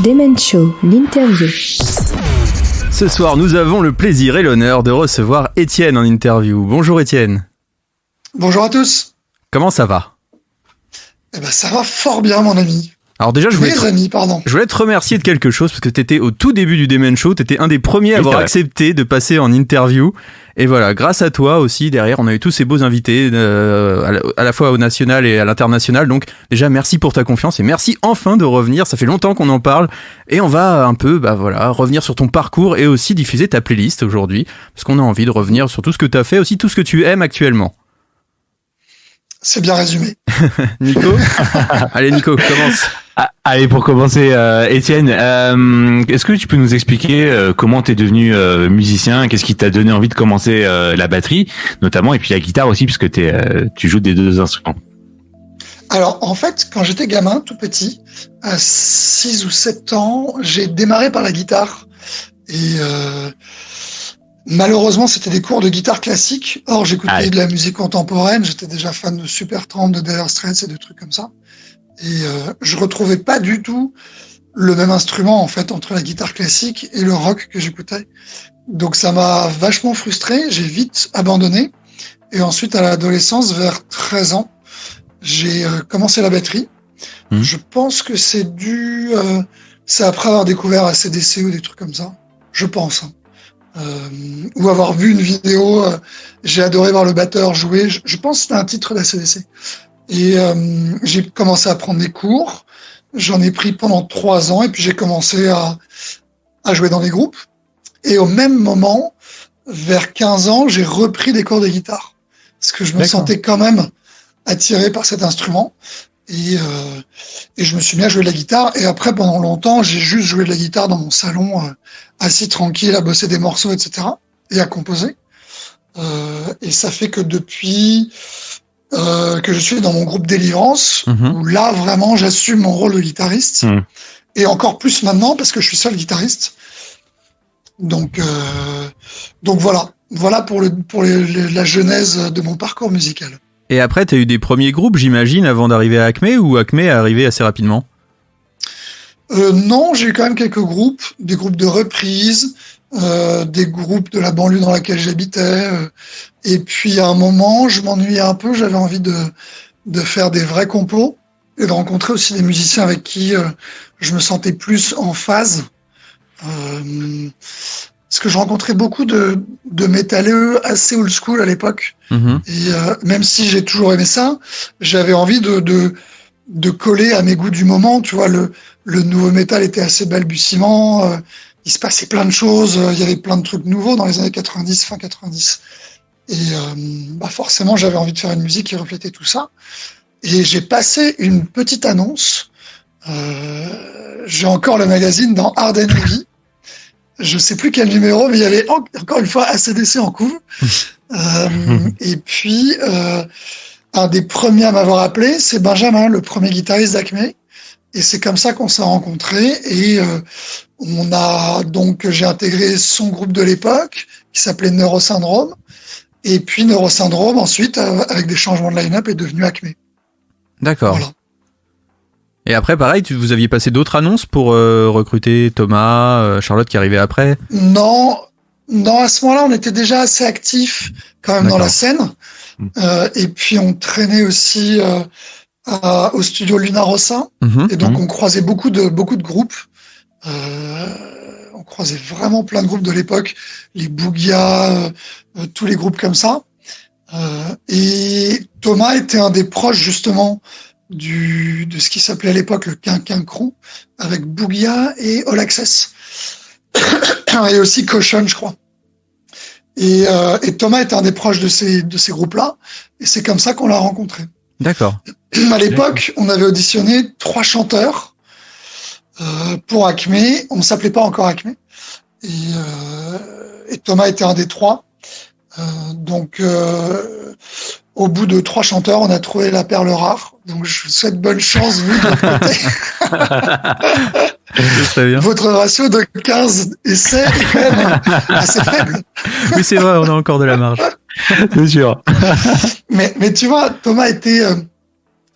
Demen Show, l'interview. Ce soir, nous avons le plaisir et l'honneur de recevoir Étienne en interview. Bonjour Étienne. Bonjour à tous. Comment ça va ? Eh ben, ça va fort bien, mon ami. Alors déjà, je voulais te remercier de quelque chose parce que t'étais au tout début du Demen Show, t'étais un des premiers à avoir accepté de passer en interview. Et voilà, grâce à toi aussi, derrière, on a eu tous ces beaux invités, à la fois au national et à l'international. Donc déjà, merci pour ta confiance et merci enfin de revenir. Ça fait longtemps qu'on en parle et on va un peu, revenir sur ton parcours et aussi diffuser ta playlist aujourd'hui parce qu'on a envie de revenir sur tout ce que t'as fait, aussi tout ce que tu aimes actuellement. C'est bien résumé. Nico ? Allez Nico, commence. Allez, pour commencer, Étienne, est-ce que tu peux nous expliquer comment t'es devenu musicien ? Qu'est-ce qui t'a donné envie de commencer la batterie, notamment, et puis la guitare aussi, puisque tu joues des deux instruments. Alors, en fait, quand j'étais gamin, tout petit, à 6 ou 7 ans, j'ai démarré par la guitare. Et malheureusement, c'était des cours de guitare classique. Or, j'écoutais de la musique contemporaine. J'étais déjà fan de Supertramp, de Dire Straits et de trucs comme ça. Et je retrouvais pas du tout le même instrument en fait entre la guitare classique et le rock que j'écoutais. Donc ça m'a vachement frustré, j'ai vite abandonné. Et ensuite à l'adolescence, vers 13 ans, j'ai commencé la batterie. Je pense que c'est après avoir découvert AC/DC ou des trucs comme ça. Je pense. Ou avoir vu une vidéo, j'ai adoré voir le batteur jouer. Je pense que c'était un titre d'AC/DC. Et j'ai commencé à prendre des cours. J'en ai pris pendant 3 ans et puis j'ai commencé à jouer dans des groupes. Et au même moment, vers 15 ans, j'ai repris des cours de guitare. Parce que je me sentais quand même attiré par cet instrument. Et je me suis mis à jouer de la guitare. Et après, pendant longtemps, j'ai juste joué de la guitare dans mon salon, assis tranquille, à bosser des morceaux, etc. et à composer. Et ça fait que depuis que je suis dans mon groupe Délivrance, où là, vraiment, j'assume mon rôle de guitariste. Et encore plus maintenant, parce que je suis seul guitariste. Donc voilà. Voilà pour la genèse de mon parcours musical. Et après, t'as eu des premiers groupes, j'imagine, avant d'arriver à Acme, ou Acme est arrivé assez rapidement ? Non, j'ai eu quand même quelques groupes, des groupes de reprises, des groupes de la banlieue dans laquelle j'habitais. Et puis à un moment, je m'ennuyais un peu, j'avais envie de faire des vrais compos et de rencontrer aussi des musiciens avec qui je me sentais plus en phase. Parce que je rencontrais beaucoup de métalleux assez old school à l'époque. Et même si j'ai toujours aimé ça, j'avais envie de coller à mes goûts du moment. Tu vois, le nouveau métal était assez balbutiement. Il se passait plein de choses. Il y avait plein de trucs nouveaux dans les années 90, fin 90. Et forcément, j'avais envie de faire une musique qui reflétait tout ça. Et j'ai passé une petite annonce. J'ai encore le magazine dans Hard & Heavy. Je sais plus quel numéro, mais il y avait encore une fois AC/DC en couve. Et puis, un des premiers à m'avoir appelé, c'est Benjamin, le premier guitariste d'Acme. Et c'est comme ça qu'on s'est rencontrés. Et j'ai intégré son groupe de l'époque, qui s'appelait Neurosyndrome. Et puis Neurosyndrome, ensuite, avec des changements de line-up, est devenu Acme. D'accord. Voilà. Et après, pareil, vous aviez passé d'autres annonces pour recruter Thomas, Charlotte qui arrivait après ? Non, à ce moment-là, on était déjà assez actifs quand même dans la scène. Et puis on traînait aussi au studio Luna Rossa. Et donc on croisait beaucoup de groupes. On croisait vraiment plein de groupes de l'époque, les Bougia, tous les groupes comme ça. Et Thomas était un des proches justement de ce qui s'appelait à l'époque le Quinquin Crew, avec Bougia et All Access. Et aussi Caution, je crois. Et Thomas était un des proches de ces groupes-là, et c'est comme ça qu'on l'a rencontré. D'accord. À l'époque, on avait auditionné 3 chanteurs pour Acme. On ne s'appelait pas encore Acme. Et Thomas était un des 3. Donc, au bout de 3 chanteurs, on a trouvé la perle rare. Donc, je vous souhaite bonne chance, vous, de votre côté. Bien. Votre ratio de 15 essais est quand même assez faible. Oui, c'est vrai, on a encore de la marge. C'est sûr. Mais tu vois, Thomas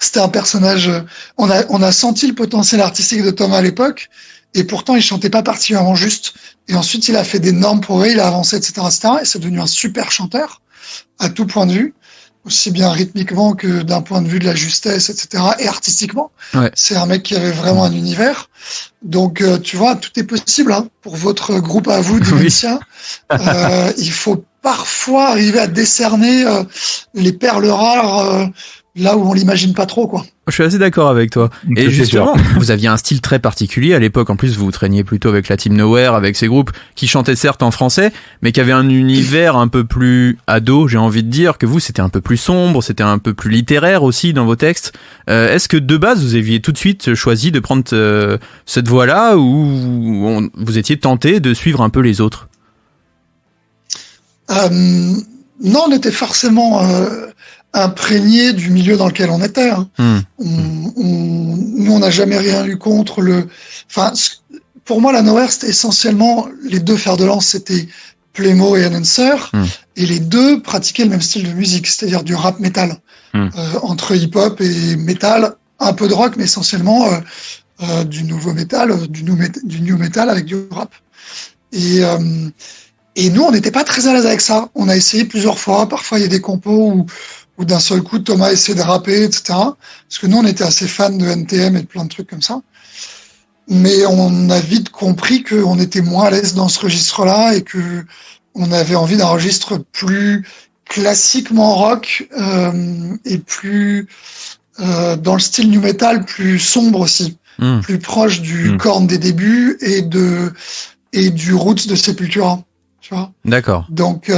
c'était un personnage, on a senti le potentiel artistique de Thomas à l'époque, Et pourtant, il chantait pas particulièrement juste. Et ensuite, il a fait d'énormes progrès, il a avancé, etc., etc. Et c'est devenu un super chanteur, à tout point de vue, aussi bien rythmiquement que d'un point de vue de la justesse, etc., et artistiquement. Ouais. C'est un mec qui avait vraiment un univers. Donc, tu vois, tout est possible, hein, pour votre groupe à vous, des musiciens. Il faut parfois arriver à décerner les perles rares là où on l'imagine pas trop, quoi. Je suis assez d'accord avec toi. Et justement, vous aviez un style très particulier à l'époque. En plus, vous traîniez plutôt avec la Team Nowhere, avec ces groupes qui chantaient certes en français, mais qui avaient un univers un peu plus ado, j'ai envie de dire, que vous, c'était un peu plus sombre, c'était un peu plus littéraire aussi dans vos textes. Est-ce que de base, vous aviez tout de suite choisi de prendre cette voie-là, ou vous étiez tenté de suivre un peu les autres? Non, on était forcément imprégné du milieu dans lequel on était. Hein. Nous, on n'a jamais rien eu contre Enfin, pour moi, la Nowhere, c'était essentiellement les deux fers de lance, c'était Playmo et Enhancer, et les deux pratiquaient le même style de musique, c'est-à-dire du rap metal, entre hip-hop et metal, un peu de rock, mais essentiellement du nouveau metal, du new metal avec du rap. Et nous, on n'était pas très à l'aise avec ça. On a essayé plusieurs fois. Parfois, il y a des compos où d'un seul coup, Thomas essayait de rapper, etc. Parce que nous, on était assez fans de NTM et de plein de trucs comme ça. Mais on a vite compris qu'on était moins à l'aise dans ce registre-là et que on avait envie d'un registre plus classiquement rock et plus dans le style new metal, plus sombre aussi, plus proche du Korn des débuts et du Roots de Sepultura. Tu vois. D'accord. Donc,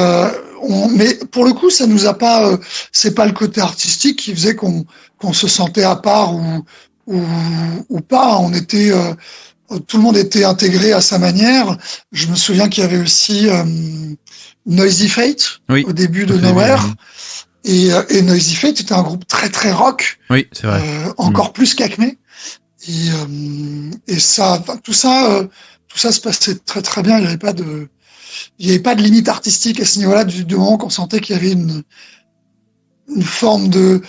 mais pour le coup, ça nous a pas. C'est pas le côté artistique qui faisait qu'on se sentait à part ou pas. On était, tout le monde était intégré à sa manière. Je me souviens qu'il y avait aussi Noisy Fate au début de Nowhere. Et Noisy Fate était un groupe très très rock. Oui, c'est vrai. Encore plus qu'Acme. Et ça, tout ça se passait très très bien. Il n'y avait pas de limite artistique à ce niveau-là du moment qu'on sentait qu'il y avait une forme de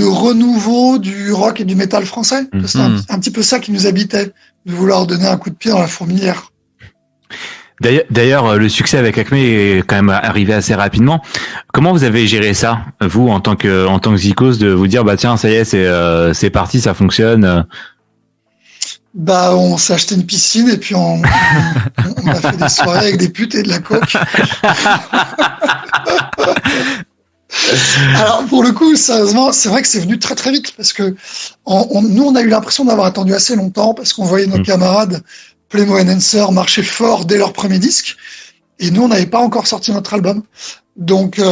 renouveau du rock et du métal français. C'est un petit peu ça qui nous habitait, de vouloir donner un coup de pied dans la fourmilière. D'ailleurs, le succès avec Acme est quand même arrivé assez rapidement. Comment vous avez géré ça, vous, en tant que Zikos, de vous dire, bah tiens, ça y est, c'est parti, ça fonctionne? Bah, on s'est acheté une piscine et puis on a fait des soirées avec des putes et de la coke. Alors, pour le coup, sérieusement, c'est vrai que c'est venu très très vite parce que nous, on a eu l'impression d'avoir attendu assez longtemps parce qu'on voyait nos camarades Playmo et Enhancer marcher fort dès leur premier disque et nous, on n'avait pas encore sorti notre album. Donc, et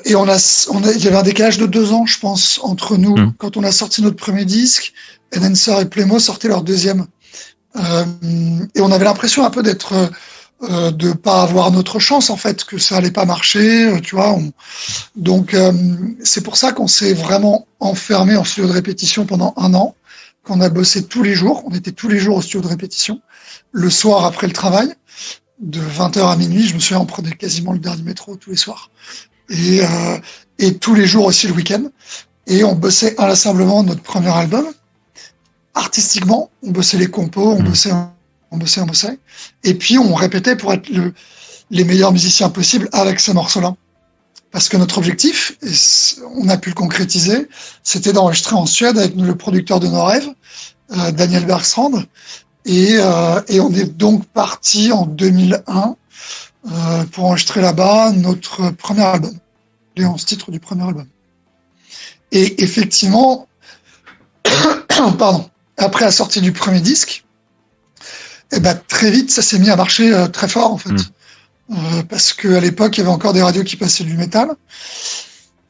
il y avait un décalage de 2 ans, je pense, entre nous quand on a sorti notre premier disque. Enhancer et Playmo sortaient leur deuxième. Et on avait l'impression un peu de pas avoir notre chance, en fait, que ça allait pas marcher, tu vois. Donc, c'est pour ça qu'on s'est vraiment enfermé en studio de répétition pendant 1 an, qu'on a bossé tous les jours. On était tous les jours au studio de répétition, le soir après le travail, de 20h à minuit. Je me souviens, on prenait quasiment le dernier métro tous les soirs. Et tous les jours aussi le week-end. Et on bossait inlassablement notre premier album. Artistiquement, on bossait les compos, on bossait. Et puis, on répétait pour être les meilleurs musiciens possibles avec ces morceaux-là. Parce que notre objectif, et on a pu le concrétiser, c'était d'enregistrer en Suède avec le producteur de nos rêves, Daniel Bergstrand. Et on est donc parti en 2001 pour enregistrer là-bas notre premier album, les 11 titres du premier album. Et effectivement, pardon, après la sortie du premier disque, très vite, ça s'est mis à marcher très fort, en fait. Parce qu'à l'époque, il y avait encore des radios qui passaient du métal.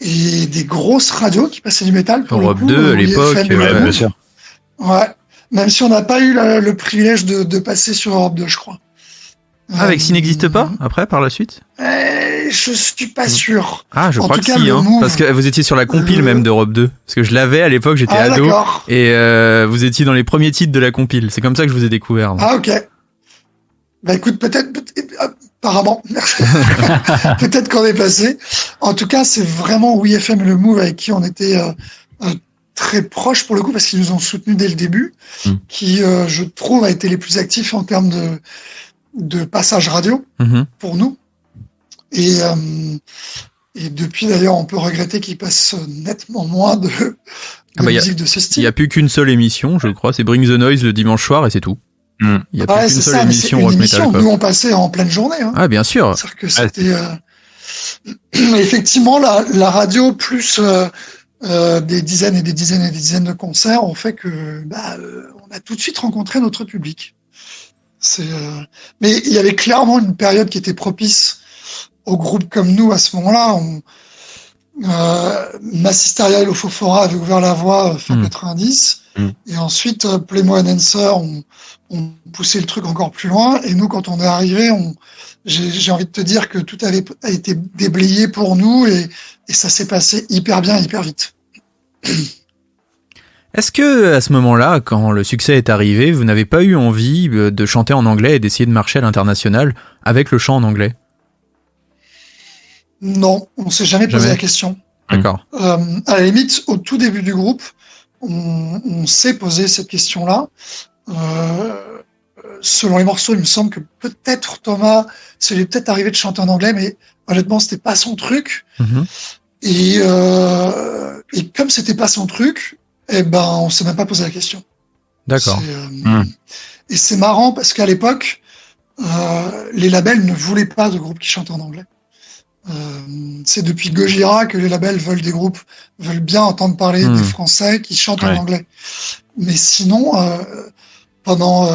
Et des grosses radios qui passaient du métal. Europe 2, à l'époque. Ouais, bien sûr. Ouais. Même si on n'a pas eu le privilège de passer sur Europe 2, je crois. Avec S'il n'existe pas, après, par la suite? Je suis pas sûr. Ah, je crois que si, parce que vous étiez sur la compile même d'Europe 2. Parce que je l'avais à l'époque, j'étais ado. D'accord. Et vous étiez dans les premiers titres de la compile. C'est comme ça que je vous ai découvert. Ah, ok. Bah écoute, peut-être apparemment, peut-être qu'on est passé. En tout cas, c'est vraiment WeFM et le Move avec qui on était très proches pour le coup parce qu'ils nous ont soutenus dès le début, qui je trouve a été les plus actifs en termes de passage radio pour nous. Et depuis d'ailleurs, on peut regretter qu'ils passent nettement moins de musique de ce style. Il n'y a plus qu'une seule émission, je crois, c'est Bring the Noise le dimanche soir et c'est tout. Il n'y a plus qu'une seule émission rock metal. Nous on passait en pleine journée. Hein. Ah bien sûr. C'est-à-dire que c'était effectivement la radio plus des dizaines et des dizaines et des dizaines de concerts ont fait que on a tout de suite rencontré notre public. Mais il y avait clairement une période qui était propice aux groupes comme nous à ce moment-là. Massisteria et Lofofora avaient ouvert la voie fin 90 et ensuite Playmo and Answer ont poussé le truc encore plus loin et nous quand on est arrivé j'ai envie de te dire que tout a été déblayé pour nous et ça s'est passé hyper bien, hyper vite. Est-ce que à ce moment-là, quand le succès est arrivé, vous n'avez pas eu envie de chanter en anglais et d'essayer de marcher à l'international avec le chant en anglais ? Non, on s'est jamais posé la question. D'accord. À la limite, au tout début du groupe, on s'est posé cette question-là. Selon les morceaux, il me semble que peut-être Thomas, ça lui est peut-être arrivé de chanter en anglais, mais honnêtement, c'était pas son truc. Et comme c'était pas son truc, on s'est même pas posé la question. D'accord. Et c'est marrant parce qu'à l'époque, les labels ne voulaient pas de groupes qui chantent en anglais. C'est depuis Gojira que les labels veulent bien entendre parler des Français qui chantent en anglais. Mais sinon, pendant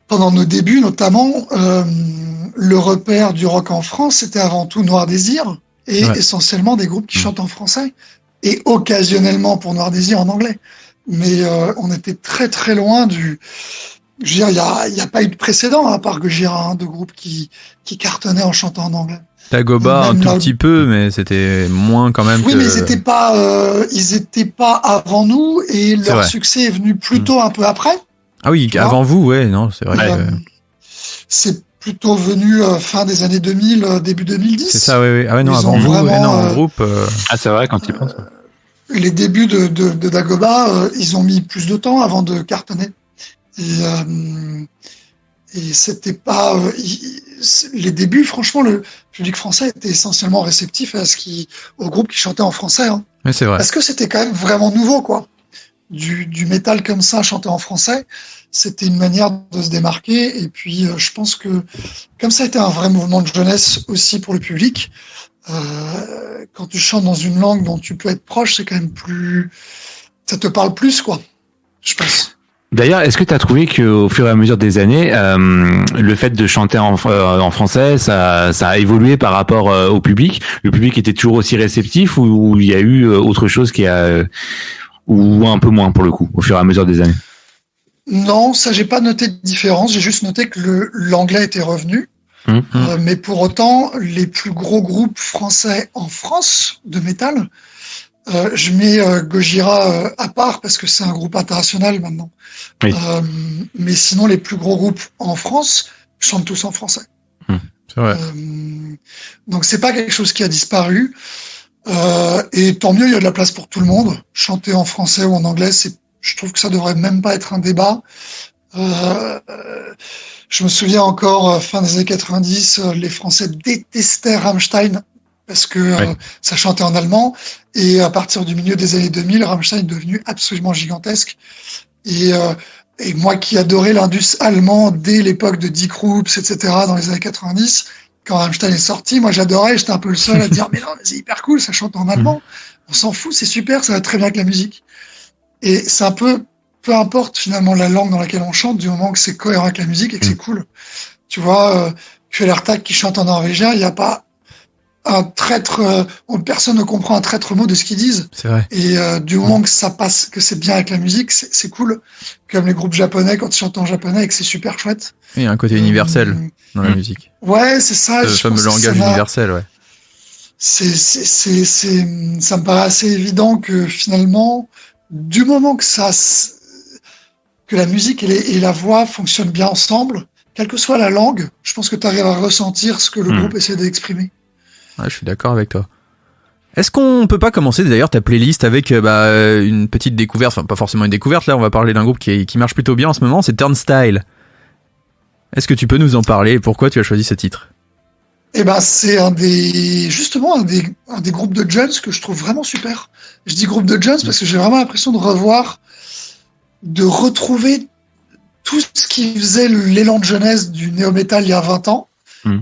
nos débuts notamment, le repère du rock en France, c'était avant tout Noir Désir et essentiellement des groupes qui chantent en français et occasionnellement pour Noir Désir en anglais. Mais on était très très loin du... Je veux dire, il y a pas eu de précédent à part Gojira de groupes qui cartonnaient en chantant en anglais. Dagoba un tout petit peu, mais c'était moins quand même. Oui, mais ils étaient pas avant nous et leur succès est venu plutôt un peu après. Ah oui, avant vous, ouais, non, c'est vrai. C'est plutôt venu fin des années 2000, début 2010. C'est ça, oui. Ah ouais, non, avant vous, en groupe. Ah, c'est vrai, quand ils pensent. Les débuts de Dagoba, ils ont mis plus de temps avant de cartonner. Et c'était pas les débuts. Franchement, le public français était essentiellement réceptif aux groupes qui chantaient en français. Hein. Mais c'est vrai. Parce que c'était quand même vraiment nouveau, quoi. Du métal comme ça, chanté en français, c'était une manière de se démarquer. Et puis, je pense que comme ça a été un vrai mouvement de jeunesse aussi pour le public, quand tu chantes dans une langue dont tu peux être proche, c'est quand même plus, ça te parle plus, quoi. Je pense. D'ailleurs, est-ce que tu as trouvé qu'au fur et à mesure des années, le fait de chanter en français, ça a évolué par rapport au public ? Le public était toujours aussi réceptif ou il y a eu autre chose ou un peu moins pour le coup, au fur et à mesure des années ? Non, ça j'ai pas noté de différence. J'ai juste noté que l'anglais était revenu. Mais pour autant, les plus gros groupes français en France de métal, je mets Gojira à part parce que c'est un groupe international maintenant. Oui. Mais sinon, les plus gros groupes en France chantent tous en français. C'est vrai. Donc c'est pas quelque chose qui a disparu. Et tant mieux, il y a de la place pour tout le monde. Chanter en français ou en anglais, je trouve que ça devrait même pas être un débat. Je me souviens encore, fin des années 90, les Français détestaient Rammstein parce que ça chantait en allemand. Et à partir du milieu des années 2000, Rammstein est devenu absolument gigantesque. Et moi qui adorais l'indus allemand dès l'époque de Dick Roops, etc., dans les années 90, quand Rammstein est sorti, moi j'adorais, j'étais un peu le seul à dire mais non, mais c'est hyper cool, ça chante en allemand. On s'en fout, c'est super, ça va très bien avec la musique. Et c'est un peu, peu importe finalement la langue dans laquelle on chante, du moment que c'est cohérent avec la musique et que c'est cool. Tu vois, Kvelertak qui chante en norvégien, il n'y a pas un traître, personne ne comprend un traître mot de ce qu'ils disent. C'est vrai. Et du moment que ça passe, que c'est bien avec la musique, c'est cool. Comme les groupes japonais quand ils chantent en japonais et que c'est super chouette. Il y a un côté universel dans la musique. Ouais, c'est ça. Le fameux langage universel, ouais. Ça me paraît assez évident que finalement, du moment que que la musique et la voix fonctionnent bien ensemble, quelle que soit la langue, je pense que tu arrives à ressentir ce que le groupe essaie d'exprimer. Ouais, je suis d'accord avec toi. Est-ce qu'on peut pas commencer d'ailleurs ta playlist avec une petite découverte, enfin pas forcément une découverte, là on va parler d'un groupe qui marche plutôt bien en ce moment, c'est Turnstile. Est-ce que tu peux nous en parler et pourquoi tu as choisi ce titre? Eh ben, c'est un des groupes de jeunes que je trouve vraiment super. Je dis groupe de jeunes parce que j'ai vraiment l'impression de retrouver tout ce qui faisait l'élan de jeunesse du néo-metal il y a 20 ans.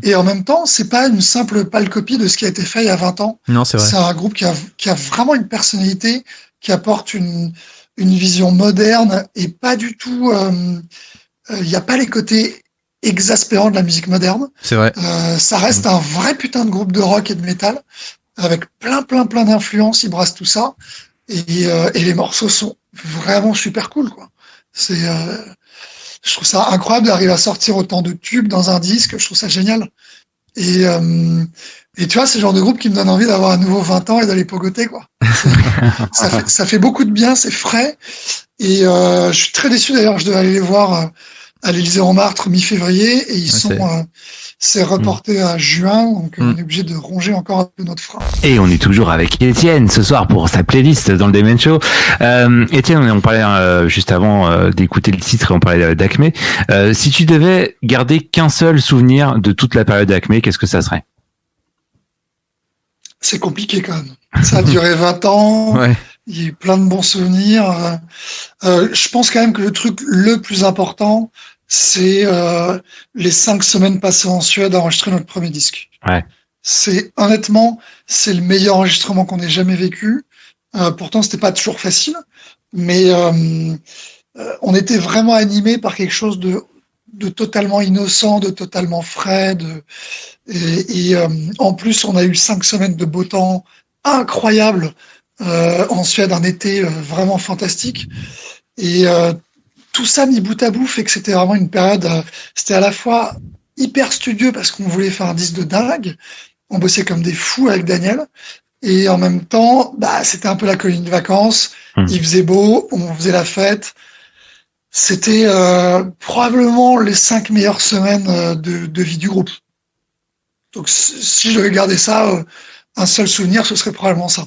Et en même temps, c'est pas une simple pâle copie de ce qui a été fait il y a 20 ans. Non, c'est vrai. C'est un groupe qui a vraiment une personnalité, qui apporte une vision moderne et pas du tout, il y a pas les côtés exaspérant de la musique moderne. C'est vrai. Ça reste un vrai putain de groupe de rock et de métal avec plein d'influences. Ils brassent tout ça et les morceaux sont vraiment super cool, quoi. Je trouve ça incroyable d'arriver à sortir autant de tubes dans un disque. Je trouve ça génial. Et tu vois, c'est le genre de groupe qui me donne envie d'avoir à nouveau 20 ans et d'aller pogoter, quoi. Ça fait beaucoup de bien, c'est frais. Et je suis très déçu d'ailleurs. Je devais aller les voir à l'Élysée-Montmartre mi-février et c'est reporté à juin, donc on est obligé de ronger encore un peu notre frein. Et on est toujours avec Étienne ce soir pour sa playlist dans le Demen Show. Étienne, on parlait juste avant d'écouter le titre et on parlait d'Acme. Si tu devais garder qu'un seul souvenir de toute la période d'Acme, qu'est-ce que ça serait? C'est compliqué quand même. Ça a duré 20 ans. Ouais. Il y a eu plein de bons souvenirs. Je pense quand même que le truc le plus important, c'est les 5 semaines passées en Suède à enregistrer notre premier disque. Ouais. Honnêtement, c'est le meilleur enregistrement qu'on ait jamais vécu. Pourtant, c'était pas toujours facile, mais on était vraiment animé par quelque chose de totalement innocent, de totalement frais. Et en plus, on a eu 5 semaines de beau temps incroyable. En Suède, un été vraiment fantastique. Et tout ça mis bout à bout fait que c'était vraiment une période, c'était à la fois hyper studieux parce qu'on voulait faire un disque de dingue, on bossait comme des fous avec Daniel, et en même temps, c'était un peu la colonie de vacances, il faisait beau, on faisait la fête. C'était probablement les 5 meilleures semaines de vie du groupe. Donc si je devais garder ça, un seul souvenir, ce serait probablement ça.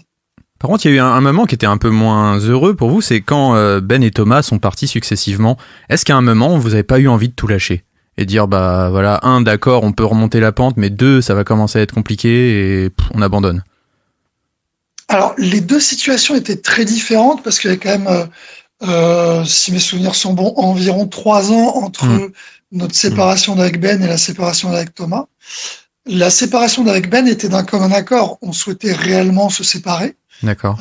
Par contre, il y a eu un moment qui était un peu moins heureux pour vous, c'est quand Ben et Thomas sont partis successivement. Est-ce qu'à un moment, vous n'avez pas eu envie de tout lâcher et dire, voilà, 1, d'accord, on peut remonter la pente, mais 2, ça va commencer à être compliqué et on abandonne? Alors, les deux situations étaient très différentes parce qu'il y avait quand même, si mes souvenirs sont bons, environ 3 ans entre notre séparation d'avec Ben et la séparation d'avec Thomas. La séparation d'avec Ben était d'un commun accord. On souhaitait réellement se séparer. D'accord.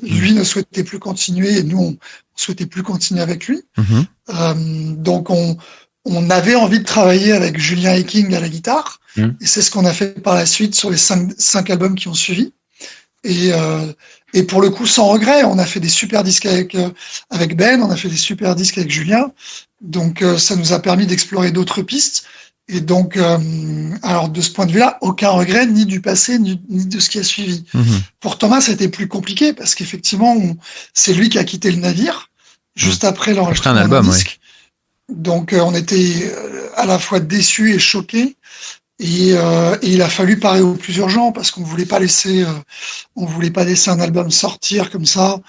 Lui ne souhaitait plus continuer et nous, on souhaitait plus continuer avec lui. Donc, on avait envie de travailler avec Julien Eking à la guitare. Et c'est ce qu'on a fait par la suite sur les 5 albums qui ont suivi. Et pour le coup, sans regret, on a fait des super disques avec Ben, on a fait des super disques avec Julien. Donc, ça nous a permis d'explorer d'autres pistes. Et donc, alors de ce point de vue-là, aucun regret ni du passé ni de ce qui a suivi. Pour Thomas, c'était plus compliqué parce qu'effectivement, c'est lui qui a quitté le navire juste après l'enregistrement d'un disque. Ouais. Donc, on était à la fois déçus et choqués. Et il a fallu parer au plus urgent parce qu'on voulait pas laisser un album sortir comme ça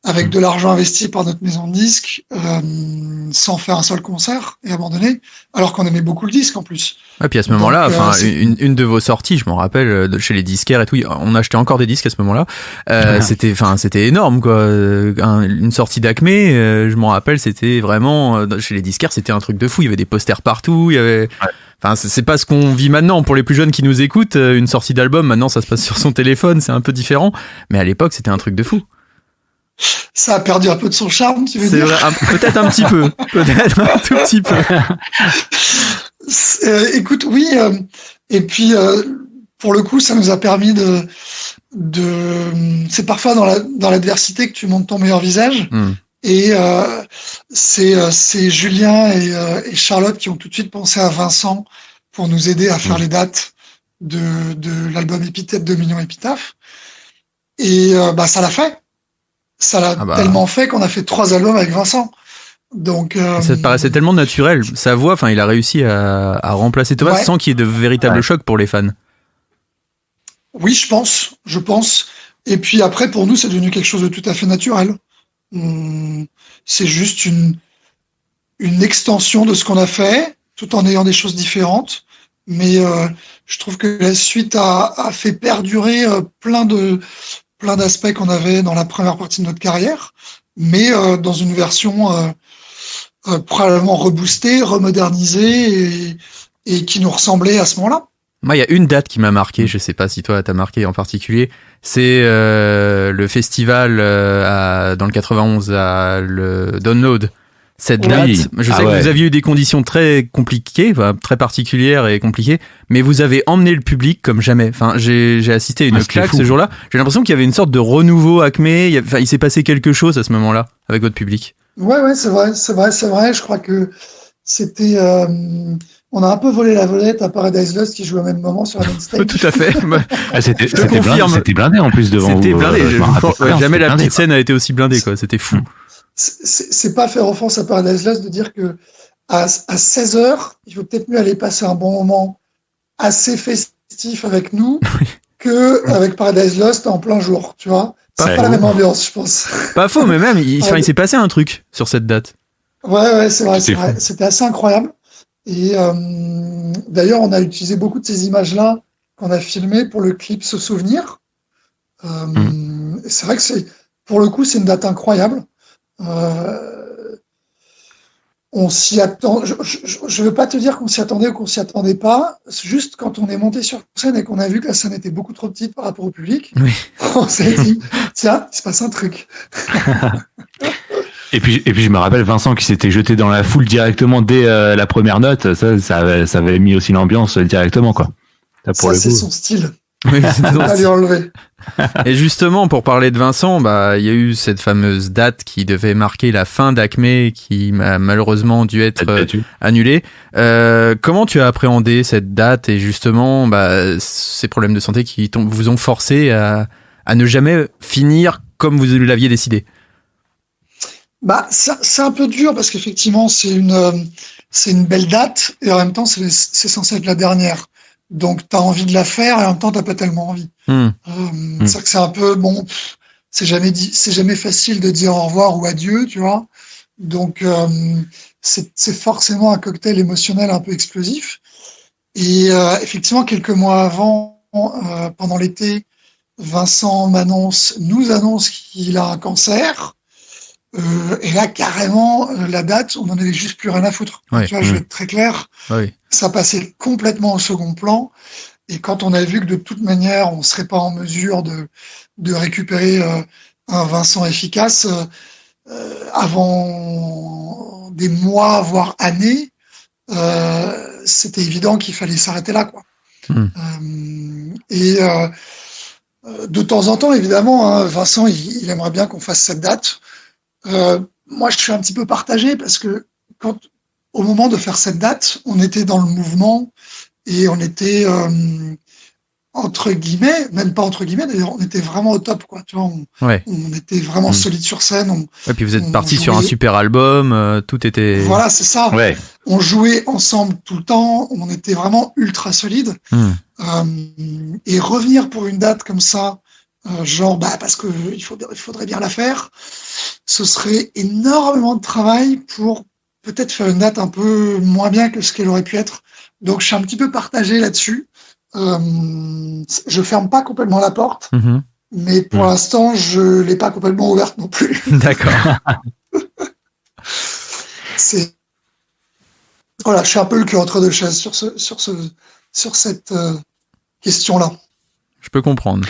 avec de l'argent investi par notre maison de disques sans faire un seul concert et abandonner, alors qu'on aimait beaucoup le disque en plus. Et puis à ce moment-là, une de vos sorties, je m'en rappelle, chez les disquaires et tout, on achetait encore des disques à ce moment-là. C'était énorme, quoi. Une sortie d'Acme, je m'en rappelle, c'était vraiment chez les disquaires, c'était un truc de fou. Il y avait des posters partout, il y avait. Ouais. Enfin, c'est pas ce qu'on vit maintenant. Pour les plus jeunes qui nous écoutent, une sortie d'album, maintenant, ça se passe sur son téléphone, c'est un peu différent. Mais à l'époque, c'était un truc de fou. Ça a perdu un peu de son charme, tu veux dire? C'est vrai, peut-être un petit peu. Peut-être un tout petit peu. Écoute, oui. Et puis, pour le coup, ça nous a permis c'est parfois dans l'adversité que tu montres ton meilleur visage. Et c'est Julien et Charlotte qui ont tout de suite pensé à Vincent pour nous aider à faire les dates de l'album Épithète de Million Épitaphe. Et ça l'a fait. Ça l'a tellement fait qu'on a fait 3 albums avec Vincent. Donc ça te paraissait tellement naturel. Sa voix, il a réussi à remplacer Thomas sans qu'il y ait de véritable choc pour les fans. Oui, je pense. Et puis après, pour nous, c'est devenu quelque chose de tout à fait naturel. C'est juste une extension de ce qu'on a fait, tout en ayant des choses différentes. Mais je trouve que la suite a fait perdurer plein d'aspects qu'on avait dans la première partie de notre carrière, mais dans une version probablement reboostée, remodernisée et qui nous ressemblait à ce moment-là. Moi, il y a une date qui m'a marqué, je sais pas si toi t'as marqué en particulier, c'est le festival dans le 91 à le Download. Cette date, je sais que vous aviez eu des conditions très compliquées, très particulières et compliquées, mais vous avez emmené le public comme jamais. Enfin, j'ai assisté à une claque ce jour-là. J'ai l'impression qu'il y avait une sorte de renouveau Acme. Il s'est passé quelque chose à ce moment-là avec votre public. Ouais, c'est vrai. Je crois que c'était. On a un peu volé la volette à Paradise Lost qui jouait au même moment sur la même stage. Tout à fait. C'était blindé en plus devant vous. C'était blindé. Jamais la petite scène a été aussi blindée, quoi. C'était fou. C'est pas faire offense à Paradise Lost de dire que à 16h, il vaut peut-être mieux aller passer un bon moment assez festif avec nous que avec Paradise Lost en plein jour, tu vois. C'est pas la même ambiance, je pense. Pas faux, mais même, il s'est passé un truc sur cette date. Ouais, c'est vrai. C'était assez incroyable. Et d'ailleurs, on a utilisé beaucoup de ces images-là qu'on a filmées pour le clip Se Souvenir. C'est vrai que pour le coup, c'est une date incroyable. On s'y attend. Je veux pas te dire qu'on s'y attendait ou qu'on s'y attendait pas. C'est juste quand on est monté sur scène et qu'on a vu que la scène était beaucoup trop petite par rapport au public, on s'est dit tiens, il se passe un truc. Et puis je me rappelle Vincent qui s'était jeté dans la foule directement dès la première note. Ça avait mis aussi l'ambiance directement, quoi. Ça, c'est son style. Oui, pas lui enlever. Et justement, pour parler de Vincent, il y a eu cette fameuse date qui devait marquer la fin d'Acme, qui a malheureusement dû être annulée. Comment tu as appréhendé cette date et justement ces problèmes de santé qui vous ont forcé à ne jamais finir comme vous l'aviez décidé? C'est un peu dur parce qu'effectivement, c'est une belle date et en même temps, c'est censé être la dernière. Donc, t'as envie de la faire et en même temps, t'as pas tellement envie. C'est-à-dire que c'est un peu, c'est jamais facile de dire au revoir ou adieu, tu vois. Donc, c'est forcément un cocktail émotionnel un peu explosif. Et effectivement, quelques mois avant, pendant l'été, Vincent nous annonce qu'il a un cancer. Et là, carrément, la date, on n'en avait juste plus rien à foutre. Tu vois, je vais être très clair. Ça passait complètement au second plan. Et quand on a vu que de toute manière, on serait pas en mesure de récupérer un Vincent efficace avant des mois, voire années, c'était évident qu'il fallait s'arrêter là, quoi. De temps en temps, évidemment, Vincent, il aimerait bien qu'on fasse cette date. Moi, je suis un petit peu partagé parce que au moment de faire cette date, on était dans le mouvement et on était entre guillemets, même pas entre guillemets, d'ailleurs, on était vraiment au top, quoi. Tu vois, on était vraiment solide sur scène. Et puis vous êtes partis sur un super album, tout était. Voilà, c'est ça. On jouait ensemble tout le temps, on était vraiment ultra solide. Et revenir pour une date comme ça. Parce que il faudrait bien la faire. Ce serait énormément de travail pour peut-être faire une date un peu moins bien que ce qu'elle aurait pu être. Donc, je suis un petit peu partagé là-dessus. Je ferme pas complètement la porte, mais pour l'instant, je l'ai pas complètement ouverte non plus. D'accord. Voilà, je suis un peu le cul entre deux chaises sur cette question-là. Je peux comprendre.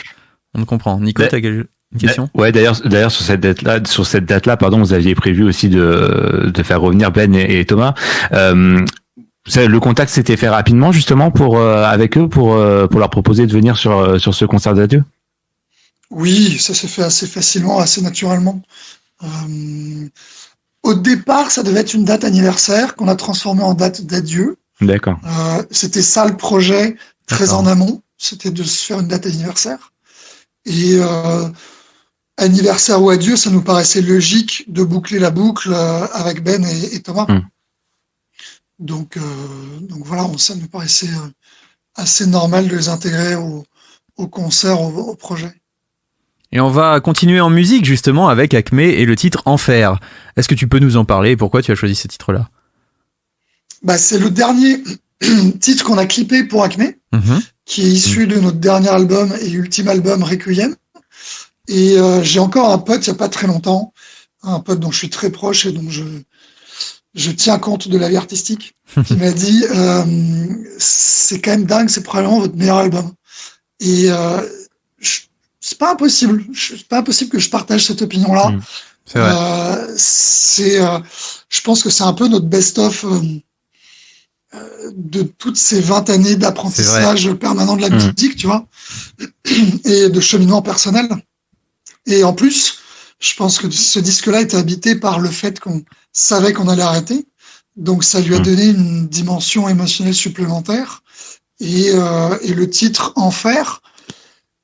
On comprend. Nico, t'as une question? Ouais, d'ailleurs, sur cette date-là, pardon, vous aviez prévu aussi de faire revenir Ben et Thomas. Le contact s'était fait rapidement, justement, avec eux, pour leur proposer de venir sur ce concert d'adieu? Oui, ça s'est fait assez facilement, assez naturellement. Au départ, ça devait être une date anniversaire qu'on a transformée en date d'adieu. D'accord. C'était ça le projet, très en amont. C'était de se faire une date anniversaire. Et anniversaire ou adieu, ça nous paraissait logique de boucler la boucle avec Ben et Thomas. Donc voilà, ça nous paraissait assez normal de les intégrer au concert, au projet. Et on va continuer en musique justement avec Acme et le titre Enfer. Est-ce que tu peux nous en parler et pourquoi tu as choisi ce titre-là ? C'est le dernier titre qu'on a clippé pour Acme, qui est issu de notre dernier album et ultime album Requiem. Et j'ai encore un pote il n'y a pas très longtemps, un pote dont je suis très proche et dont je tiens compte de la vie artistique, qui m'a dit c'est quand même dingue, c'est probablement votre meilleur album. Et c'est pas impossible que je partage cette opinion-là. C'est vrai. Je pense que c'est un peu notre best-of de toutes ces 20 années d'apprentissage permanent de la musique, tu vois, et de cheminement personnel. Et en plus, je pense que ce disque-là était habité par le fait qu'on savait qu'on allait arrêter. Donc, ça lui a donné une dimension émotionnelle supplémentaire. Et le titre Enfer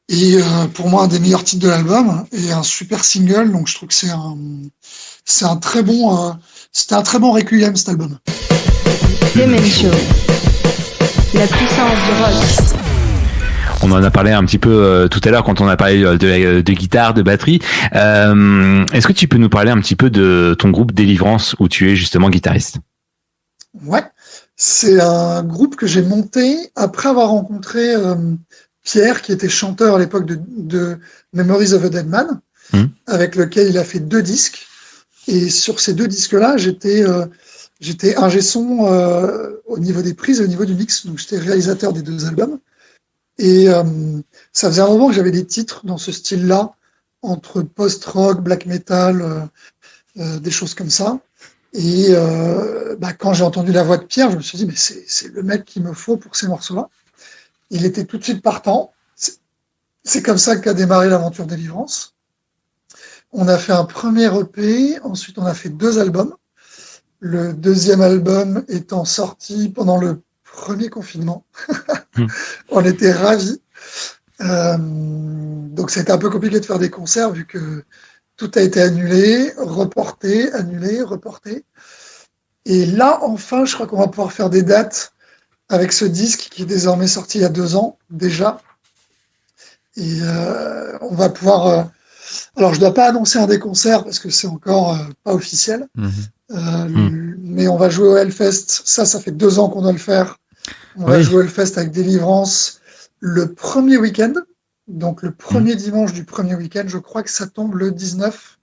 est pour moi un des meilleurs titres de l'album et un super single. Donc, je trouve que c'était un très bon Requiem, cet album. Demen Show. La puissance du rock. On en a parlé un petit peu tout à l'heure quand on a parlé de guitare, de batterie. Est-ce que tu peux nous parler un petit peu de ton groupe Délivrance où tu es justement guitariste ? Ouais, c'est un groupe que j'ai monté après avoir rencontré Pierre, qui était chanteur à l'époque de Memories of a Dead Man, avec lequel il a fait 2 disques. Et sur ces 2 disques-là, j'étais ingé son au niveau des prises et au niveau du mix. Donc j'étais réalisateur des 2 albums. Et ça faisait un moment que j'avais des titres dans ce style-là, entre post-rock, black metal, des choses comme ça. Et quand j'ai entendu la voix de Pierre, je me suis dit, mais c'est le mec qu'il me faut pour ces morceaux-là. Il était tout de suite partant. C'est comme ça qu'a démarré l'aventure Délivrance. On a fait un premier EP, ensuite on a fait 2 albums. Le 2e album étant sorti pendant le premier confinement. On était ravis. Donc, c'était un peu compliqué de faire des concerts vu que tout a été annulé, reporté, annulé, reporté. Et là, enfin, je crois qu'on va pouvoir faire des dates avec ce disque qui est désormais sorti il y a 2 ans déjà. Et on va pouvoir... alors, je ne dois pas annoncer un des concerts parce que c'est encore pas officiel. Mais on va jouer au Hellfest. Ça fait 2 ans qu'on doit le faire. On va jouer au Hellfest avec Délivrance le premier week-end. Donc, le premier dimanche du premier week-end. Je crois que ça tombe le 19.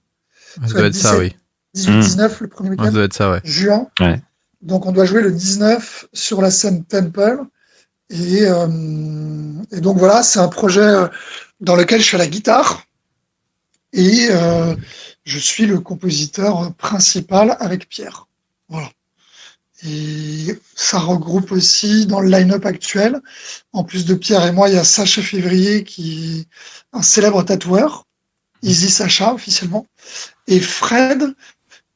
Ça doit être 17, ça, oui. 18-19, le premier week-end. Ça doit être ça, ouais. Juin. Ouais. Donc, on doit jouer le 19 sur la scène Temple. Et donc, voilà, c'est un projet dans lequel je suis à la guitare. Et je suis le compositeur principal avec Pierre. Voilà. Et ça regroupe aussi dans le line-up actuel, en plus de Pierre et moi, il y a Sacha Février qui est un célèbre tatoueur, Easy Sacha officiellement, et Fred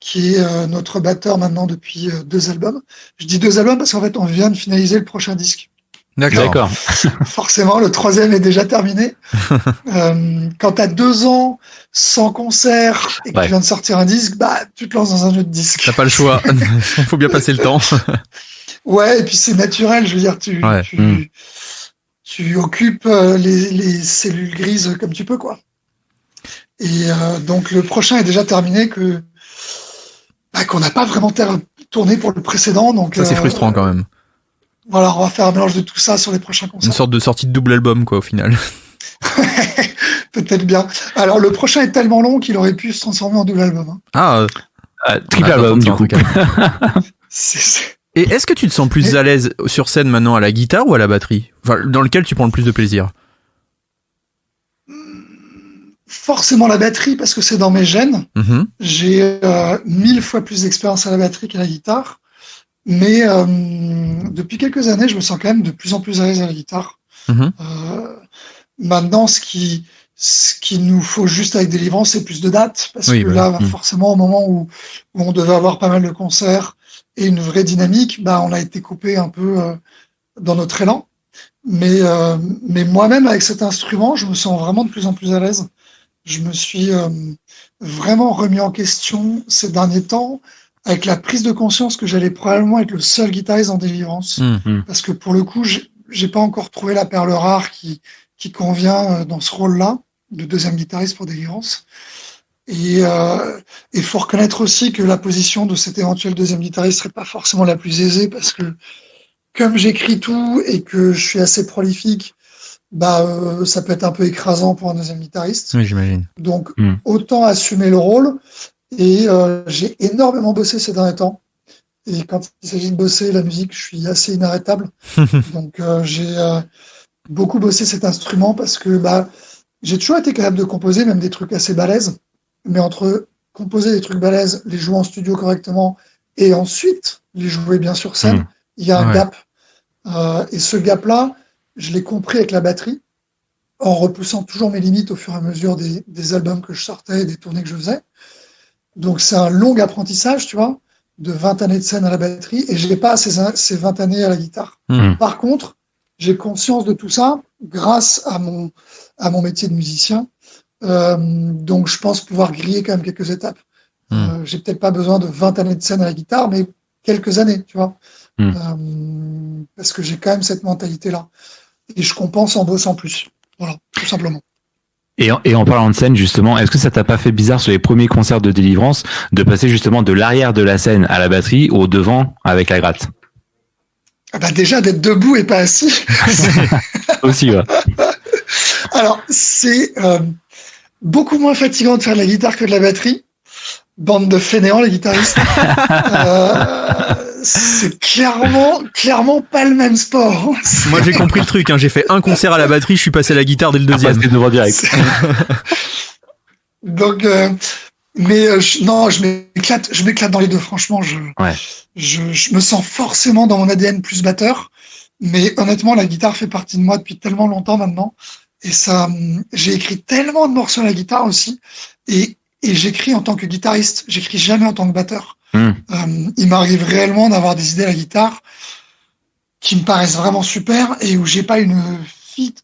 qui est notre batteur maintenant depuis 2 albums. Je dis 2 albums parce qu'en fait on vient de finaliser le prochain disque. D'accord. Forcément, le 3e est déjà terminé. Quand t'as 2 ans sans concert et que tu viens de sortir un disque, tu te lances dans un autre disque. T'as pas le choix. Il faut bien passer le temps. Ouais, et puis c'est naturel. Je veux dire, tu occupes les cellules grises comme tu peux, quoi. Et donc le prochain est déjà terminé qu'on n'a pas vraiment tourné pour le précédent. Donc ça c'est frustrant quand même. Voilà, on va faire un mélange de tout ça sur les prochains concerts. Une sorte de sortie de double album, quoi, au final. Peut-être bien. Alors, le prochain est tellement long qu'il aurait pu se transformer en double album. Triple album, du coup. Et est-ce que tu te sens plus à l'aise sur scène maintenant à la guitare ou à la batterie ? Enfin, dans lequel tu prends le plus de plaisir ? Forcément la batterie, parce que c'est dans mes gènes. J'ai 1000 fois plus d'expérience à la batterie qu'à la guitare. Mais depuis quelques années, je me sens quand même de plus en plus à l'aise à la guitare. Maintenant, ce qui nous faut juste avec Délivrance, c'est plus de dates. Parce que là, forcément, au moment où on devait avoir pas mal de concerts et une vraie dynamique, on a été coupé un peu dans notre élan. Mais moi-même, avec cet instrument, je me sens vraiment de plus en plus à l'aise. Je me suis vraiment remis en question ces derniers temps, avec la prise de conscience que j'allais probablement être le seul guitariste en Délivrance. Parce que pour le coup, j'ai pas encore trouvé la perle rare qui qui convient dans ce rôle-là de deuxième guitariste pour Delivrance. Et faut reconnaître aussi que la position de cet éventuel deuxième guitariste serait pas forcément la plus aisée parce que comme j'écris tout et que je suis assez prolifique, ça peut être un peu écrasant pour un deuxième guitariste. Oui, j'imagine. Donc autant assumer le rôle. Et j'ai énormément bossé ces derniers temps. Et quand il s'agit de bosser la musique, je suis assez inarrêtable. Donc j'ai beaucoup bossé cet instrument parce que j'ai toujours été capable de composer même des trucs assez balèzes. Mais entre composer des trucs balèzes, les jouer en studio correctement et ensuite les jouer bien sur scène, il y a un gap. Et ce gap-là, je l'ai compris avec la batterie, en repoussant toujours mes limites au fur et à mesure des albums que je sortais et des tournées que je faisais. Donc c'est un long apprentissage, tu vois, de 20 années de scène à la batterie, et je n'ai pas ces 20 années à la guitare. Par contre, j'ai conscience de tout ça grâce à mon métier de musicien. Donc je pense pouvoir griller quand même quelques étapes. J'ai peut-être pas besoin de 20 années de scène à la guitare, mais quelques années, tu vois. Parce que j'ai quand même cette mentalité-là. Et je compense en bossant plus. Voilà, tout simplement. Et en parlant de scène, justement, est-ce que ça t'a pas fait bizarre sur les premiers concerts de Delivrance de passer justement de l'arrière de la scène à la batterie au devant avec la gratte? Déjà, d'être debout et pas assis. Aussi, ouais. Alors, c'est beaucoup moins fatigant de faire de la guitare que de la batterie. Bande de fainéants, les guitaristes. C'est clairement pas le même sport. Moi, j'ai compris le truc. J'ai fait un concert à la batterie, je suis passé à la guitare dès le deuxième. C'est devant direct. Donc, je m'éclate dans les deux. Franchement, je me sens forcément dans mon ADN plus batteur. Mais honnêtement, la guitare fait partie de moi depuis tellement longtemps maintenant. Et ça, j'ai écrit tellement de morceaux à la guitare aussi. Et j'écris en tant que guitariste. J'écris jamais en tant que batteur. Il m'arrive réellement d'avoir des idées à la guitare qui me paraissent vraiment super et où j'ai pas une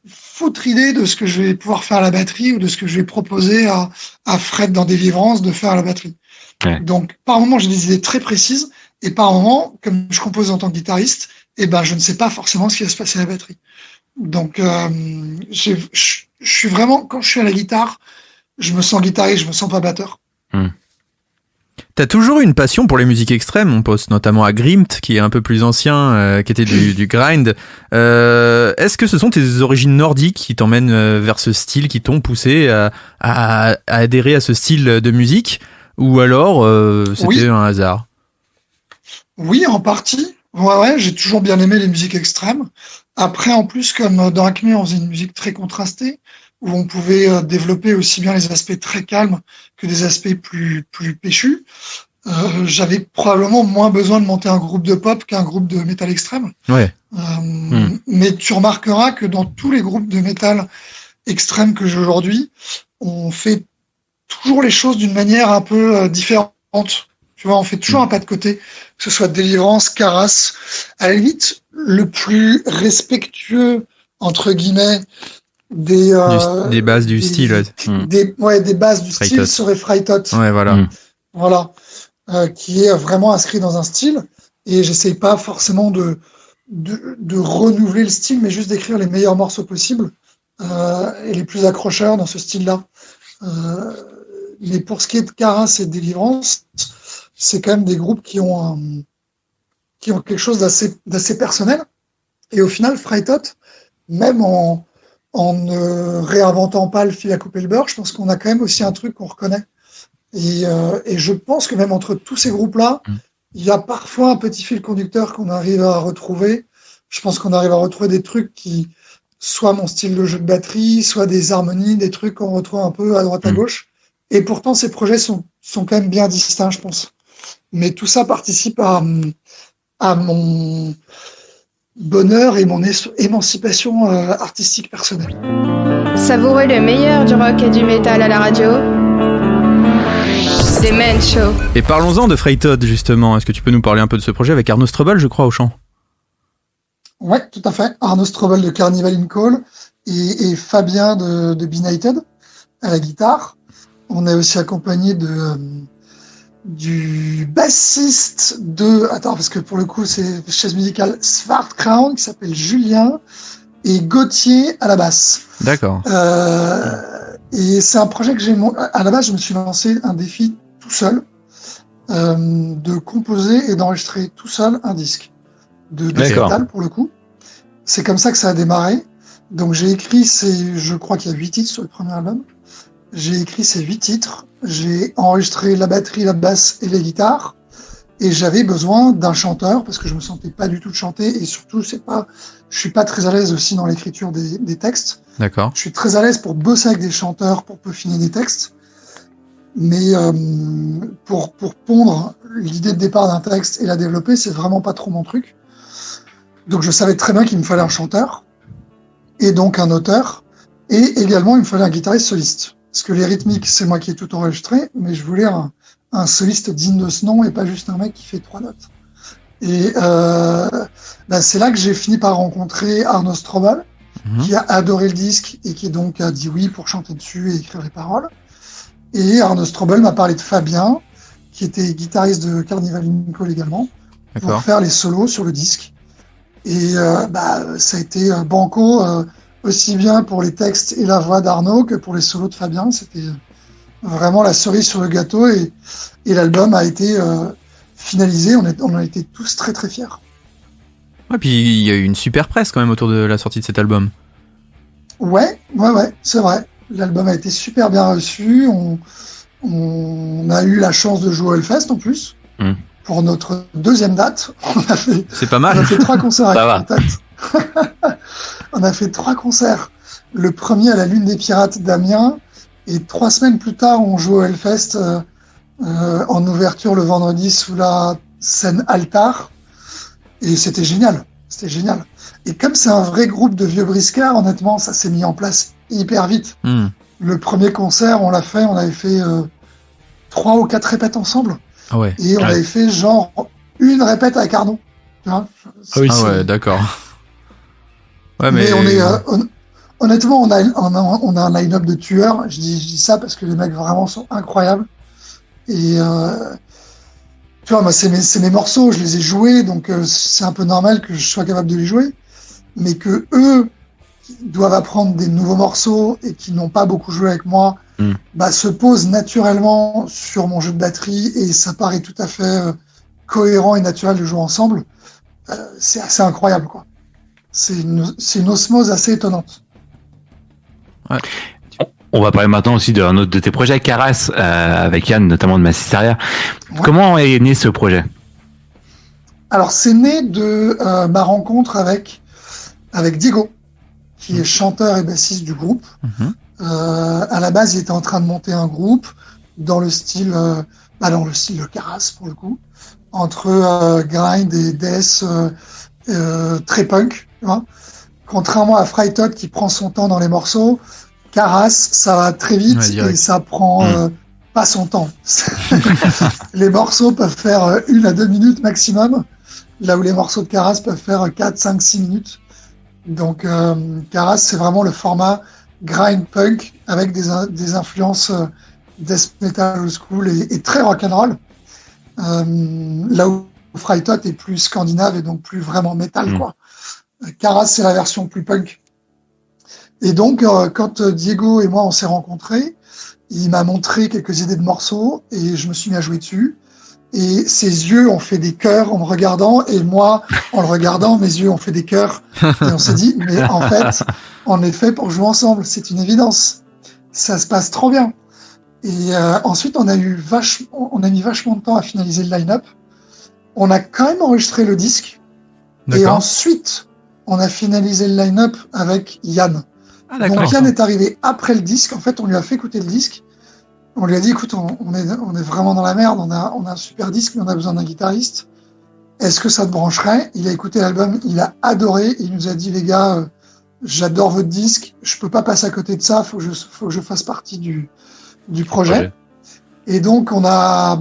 foutre idée de ce que je vais pouvoir faire à la batterie ou de ce que je vais proposer à Fred dans Delivrance de faire à la batterie. Ouais. Donc, par moment, j'ai des idées très précises et par moment, comme je compose en tant que guitariste, je ne sais pas forcément ce qui va se passer à la batterie. Donc, je suis vraiment, quand je suis à la guitare, je me sens guitariste, je me sens pas batteur. T'as toujours eu une passion pour les musiques extrêmes, on pense notamment à Grimt, qui est un peu plus ancien, qui était du grind. Est-ce que ce sont tes origines nordiques qui t'emmènent vers ce style, qui t'ont poussé à adhérer à ce style de musique, ou alors c'était un hasard? Oui, en partie. Ouais, j'ai toujours bien aimé les musiques extrêmes. Après, en plus, comme dans Acme, on faisait une musique très contrastée, où on pouvait développer aussi bien les aspects très calmes que des aspects plus péchus. J'avais probablement moins besoin de monter un groupe de pop qu'un groupe de métal extrême. Ouais. Mais tu remarqueras que dans tous les groupes de métal extrême que j'ai aujourd'hui, on fait toujours les choses d'une manière un peu différente. Tu vois, on fait toujours un pas de côté, que ce soit Delivrance, Karas. À la limite, le plus respectueux, entre guillemets, des bases du style. Des bases du style serait Frightot. Ouais, voilà. Voilà. Qui est vraiment inscrit dans un style. Et j'essaye pas forcément de renouveler le style, mais juste d'écrire les meilleurs morceaux possibles, et les plus accrocheurs dans ce style-là. Mais pour ce qui est de Karas et de Delivrance, c'est quand même des groupes qui ont quelque chose d'assez personnel. Et au final, Frightot, même en ne réinventant pas le fil à couper le beurre, je pense qu'on a quand même aussi un truc qu'on reconnaît. Et je pense que même entre tous ces groupes-là, il y a parfois un petit fil conducteur qu'on arrive à retrouver. Je pense qu'on arrive à retrouver des trucs qui, soit mon style de jeu de batterie, soit des harmonies, des trucs qu'on retrouve un peu à droite à gauche. Et pourtant, ces projets sont quand même bien distincts, je pense. Mais tout ça participe à mon bonheur et mon émancipation artistique personnelle. Savourez le meilleur du rock et du métal à la radio. The Men Show. Et parlons-en de Frightot, justement. Est-ce que tu peux nous parler un peu de ce projet avec Arnaud Strobel, je crois, au chant? Ouais, tout à fait. Arnaud Strobel de Carnival in Call et Fabien de Benighted à la guitare. On est aussi accompagné du bassiste parce que pour le coup c'est chaise musicale Svart Crown qui s'appelle Julien, et Gauthier à la basse. D'accord. Et c'est un projet que à la base, je me suis lancé un défi tout seul, de composer et d'enregistrer tout seul un disque de métal pour le coup. C'est comme ça que ça a démarré. Donc j'ai écrit je crois qu'il y a 8 titres sur le premier album. J'ai écrit ces 8 titres. J'ai enregistré la batterie, la basse et les guitares. Et j'avais besoin d'un chanteur parce que je me sentais pas du tout de chanter et surtout je suis pas très à l'aise aussi dans l'écriture des textes. D'accord. Je suis très à l'aise pour bosser avec des chanteurs, pour peaufiner des textes. Mais pour pondre l'idée de départ d'un texte et la développer, c'est vraiment pas trop mon truc. Donc je savais très bien qu'il me fallait un chanteur et donc un auteur et également il me fallait un guitariste soliste. Parce que les rythmiques, c'est moi qui ai tout enregistré, mais je voulais un soliste digne de ce nom et pas juste un mec qui fait 3 notes. Et c'est là que j'ai fini par rencontrer Arnaud Strobel, qui a adoré le disque et qui donc a dit oui pour chanter dessus et écrire les paroles. Et Arnaud Strobel m'a parlé de Fabien, qui était guitariste de Carnival in Call également, pour faire les solos sur le disque. Et ça a été banco aussi bien pour les textes et la voix d'Arnaud que pour les solos de Fabien. C'était vraiment la cerise sur le gâteau et l'album a été finalisé. On a été tous très très fiers. Ouais, puis il y a eu une super presse quand même autour de la sortie de cet album. Ouais, c'est vrai. L'album a été super bien reçu. On a eu la chance de jouer au Hellfest en plus. Pour notre deuxième date. C'est pas mal. On a fait 3 concerts avec la date. On a fait 3 concerts. Le premier à la Lune des Pirates d'Amiens. Et 3 semaines plus tard, on joue au Hellfest en ouverture le vendredi sous la scène Altar. Et c'était génial. Et comme c'est un vrai groupe de vieux briscards, honnêtement, ça s'est mis en place hyper vite. Le premier concert, on avait fait 3 ou 4 répètes ensemble. Ah ouais. Et on avait fait genre une répète avec Arnaud. Tu vois, ouais, d'accord. Ouais, mais on est honnêtement, on a un line-up de tueurs. Je dis ça parce que les mecs vraiment sont incroyables. Et tu vois, moi, c'est mes morceaux, je les ai joués, donc c'est un peu normal que je sois capable de les jouer. Mais que eux doivent apprendre des nouveaux morceaux et qui n'ont pas beaucoup joué avec moi, se posent naturellement sur mon jeu de batterie et ça paraît tout à fait cohérent et naturel de jouer ensemble. C'est assez incroyable, quoi. C'est une osmose assez étonnante. Ouais. On va parler maintenant aussi d'un autre de tes projets, Caras, avec Yann, notamment de Massisteria. Ouais. Comment est né ce projet ? Alors, c'est né de ma rencontre avec Diego, qui est chanteur et bassiste du groupe. À la base, il était en train de monter un groupe dans le style de Caras, pour le coup, entre grind et death très punk. Tu vois. Contrairement à Frightot qui prend son temps dans les morceaux, Caras, ça va très vite et ça prend pas son temps. Les morceaux peuvent faire 1 à 2 minutes maximum, là où les morceaux de Caras peuvent faire 4, 5, 6 minutes. Donc Caras, c'est vraiment le format grind punk avec des influences death metal old school et très rock'n'roll. Là où Frightot est plus scandinave et donc plus vraiment metal, quoi. Caras, c'est la version plus punk. Et donc, quand Diego et moi, on s'est rencontrés, il m'a montré quelques idées de morceaux et je me suis mis à jouer dessus. Et ses yeux ont fait des cœurs en me regardant et moi, en le regardant, mes yeux ont fait des cœurs. Et on s'est dit, mais en fait, on est fait pour jouer ensemble. C'est une évidence. Ça se passe trop bien. Et ensuite, on a mis vachement de temps à finaliser le line-up. On a quand même enregistré le disque. D'accord. Et ensuite, on a finalisé le line-up avec Yann. Ah, donc Yann est arrivé après le disque. En fait, on lui a fait écouter le disque. On lui a dit, écoute, on est vraiment dans la merde. On a un super disque, mais on a besoin d'un guitariste. Est-ce que ça te brancherait ? Il a écouté l'album, il a adoré. Et il nous a dit, les gars, j'adore votre disque. Je peux pas passer à côté de ça. Faut que je fasse partie du projet. Ouais. Et donc on a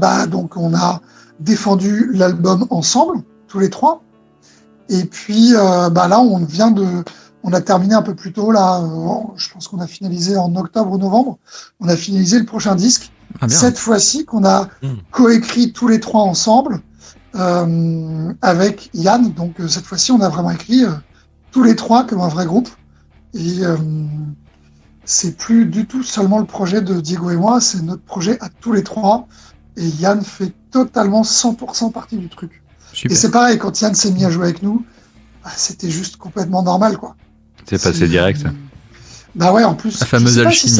défendu l'album ensemble, tous les 3. Et puis là, on a terminé un peu plus tôt, là, je pense qu'on a finalisé en octobre ou novembre, on a finalisé le prochain disque. Cette fois-ci qu'on a coécrit tous les 3 ensemble avec Yann. Donc cette fois-ci, on a vraiment écrit tous les trois comme un vrai groupe. Et c'est plus du tout seulement le projet de Diego et moi, c'est notre projet à tous les trois. Et Yann fait totalement 100% partie du truc. Super. Et c'est pareil, quand Yann s'est mis à jouer avec nous, c'était juste complètement normal, quoi. C'est passé direct. Bah ouais, en plus, la fameuse je sais pas alchimie. Si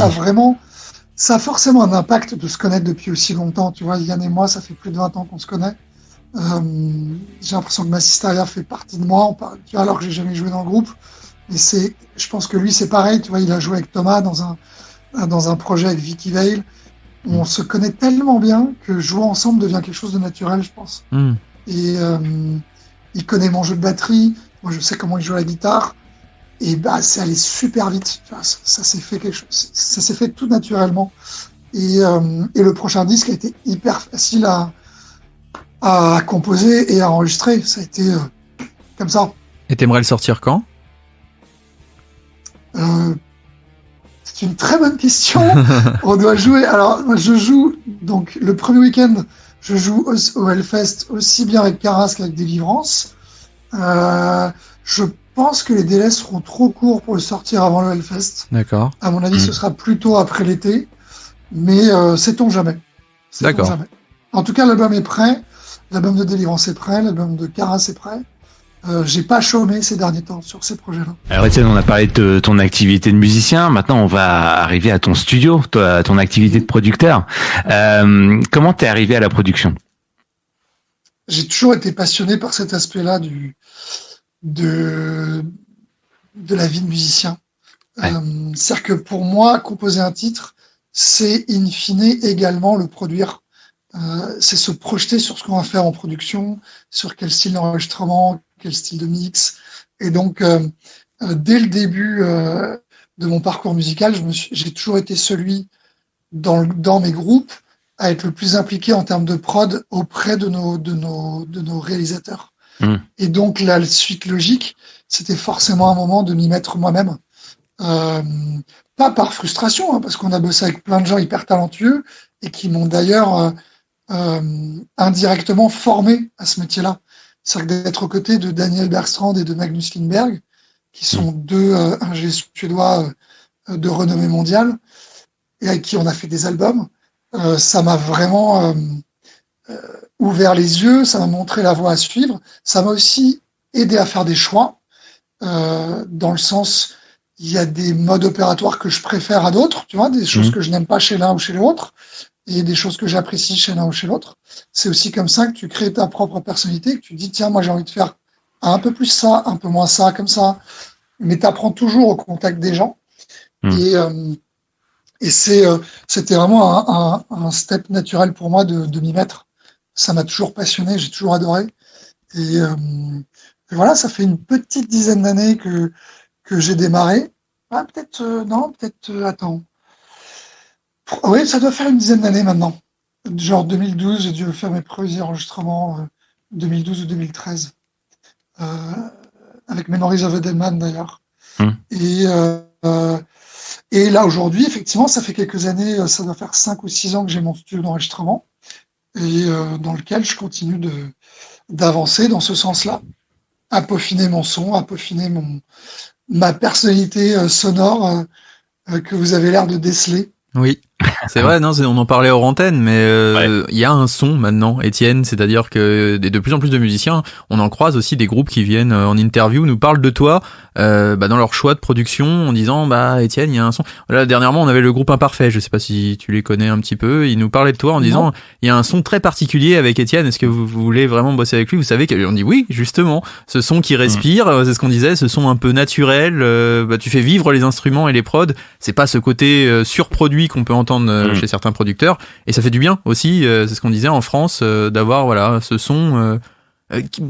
ça a forcément un impact de se connaître depuis aussi longtemps. Tu vois, Yann et moi, ça fait plus de 20 ans qu'on se connaît. J'ai l'impression que Massisteria fait partie de moi, tu vois, alors que j'ai jamais joué dans le groupe. Et je pense que lui, c'est pareil. Tu vois, il a joué avec Thomas dans un projet avec Vicky Vale. On se connaît tellement bien que jouer ensemble devient quelque chose de naturel, je pense. Et il connaît mon jeu de batterie. Moi, je sais comment il joue à la guitare. Et bah, c'est allé super vite. Tu vois, ça s'est fait quelque chose. Ça s'est fait tout naturellement. Et le prochain disque a été hyper facile à composer et à enregistrer. Ça a été comme ça. Et t'aimerais le sortir quand? C'est une très bonne question. On doit jouer. Alors, moi, je joue donc le premier week-end. Je joue au Hellfest aussi bien avec Caras qu'avec Délivrance. Je pense que les délais seront trop courts pour le sortir avant le Hellfest. D'accord. À mon avis, ce sera plutôt après l'été. Mais sait-on jamais. D'accord. Jamais. En tout cas, l'album est prêt. L'album de Délivrance est prêt. L'album de Caras est prêt. J'ai pas chômé ces derniers temps sur ces projets-là. Alors Étienne, on a parlé de ton activité de musicien. Maintenant, on va arriver à ton studio, à ton activité de producteur. Comment t'es arrivé à la production? J'ai toujours été passionné par cet aspect-là de la vie de musicien. Ouais. C'est-à-dire que pour moi, composer un titre, c'est in fine également le produire. C'est se projeter sur ce qu'on va faire en production, sur quel style d'enregistrement, quel style de mix. Et donc, dès le début de mon parcours musical, j'ai toujours été celui dans mes groupes à être le plus impliqué en termes de prod auprès de nos réalisateurs. Et donc, la suite logique, c'était forcément un moment de m'y mettre moi-même. Pas par frustration, hein, parce qu'on a bossé avec plein de gens hyper talentueux et qui m'ont d'ailleurs indirectement formé à ce métier-là. C'est-à-dire d'être aux côtés de Daniel Bergstrand et de Magnus Lindberg, qui sont deux ingés suédois de renommée mondiale, et avec qui on a fait des albums. Ça m'a vraiment ouvert les yeux, ça m'a montré la voie à suivre. Ça m'a aussi aidé à faire des choix, dans le sens, il y a des modes opératoires que je préfère à d'autres, tu vois, des choses que je n'aime pas chez l'un ou chez l'autre, et des choses que j'apprécie chez l'un ou chez l'autre. C'est aussi comme ça que tu crées ta propre personnalité, que tu dis, tiens, moi j'ai envie de faire un peu plus ça, un peu moins ça, comme ça. Mais tu apprends toujours au contact des gens. Et c'était vraiment un step naturel pour moi de m'y mettre. Ça m'a toujours passionné, j'ai toujours adoré. Et voilà, ça fait une petite dizaine d'années que j'ai démarré. Ah, attends. Oui, ça doit faire une dizaine d'années maintenant. Genre 2012, j'ai dû faire mes premiers enregistrements 2012 ou 2013. Avec Memories of a Dead Man d'ailleurs. Et là aujourd'hui, effectivement, ça fait quelques années, ça doit faire 5 ou 6 ans que j'ai mon studio d'enregistrement et dans lequel je continue d'avancer dans ce sens-là, à peaufiner mon son, à peaufiner ma personnalité sonore que vous avez l'air de déceler. Oui, c'est vrai, non, on en parlait hors antenne, mais il y a un son maintenant, Étienne, c'est-à-dire que de plus en plus de musiciens, on en croise aussi des groupes qui viennent en interview, nous parlent de toi dans leur choix de production, en disant bah Étienne, il y a un son. Là dernièrement, on avait le groupe Imparfait, je sais pas si tu les connais un petit peu, ils nous parlaient de toi en disant il y a un son très particulier avec Étienne, est-ce que vous voulez vraiment bosser avec lui? Vous savez qu'on dit oui, justement, ce son qui respire, c'est ce qu'on disait, ce son un peu naturel, tu fais vivre les instruments et les prods, c'est pas ce côté surproduit qu'on peut entendre chez certains producteurs, et ça fait du bien aussi, c'est ce qu'on disait en France, d'avoir voilà ce son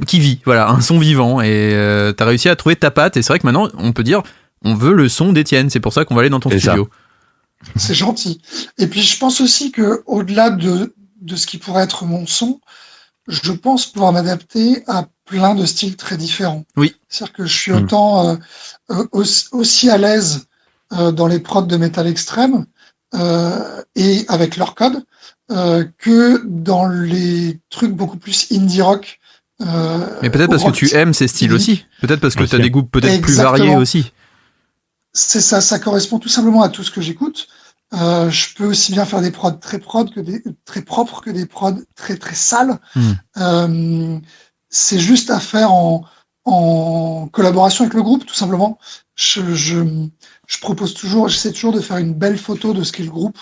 qui vit, voilà, un son vivant, et t'as réussi à trouver ta patte, et c'est vrai que maintenant on peut dire on veut le son d'Étienne, c'est pour ça qu'on va aller dans ton studio. C'est gentil. Et puis je pense aussi que au-delà de ce qui pourrait être mon son, je pense pouvoir m'adapter à plein de styles très différents. Oui. C'est-à-dire que je suis autant aussi à l'aise dans les prods de métal extrême et avec leur code que dans les trucs beaucoup plus indie rock Mais peut-être parce que tu aimes ces styles aussi. Peut-être parce que tu as des goûts peut-être plus variés aussi. C'est ça, ça correspond tout simplement à tout ce que j'écoute. Je peux aussi bien faire des prods très propres que des prods très très sales. C'est juste à faire en collaboration avec le groupe, tout simplement. Je propose toujours, j'essaie toujours de faire une belle photo de ce qu'est le groupe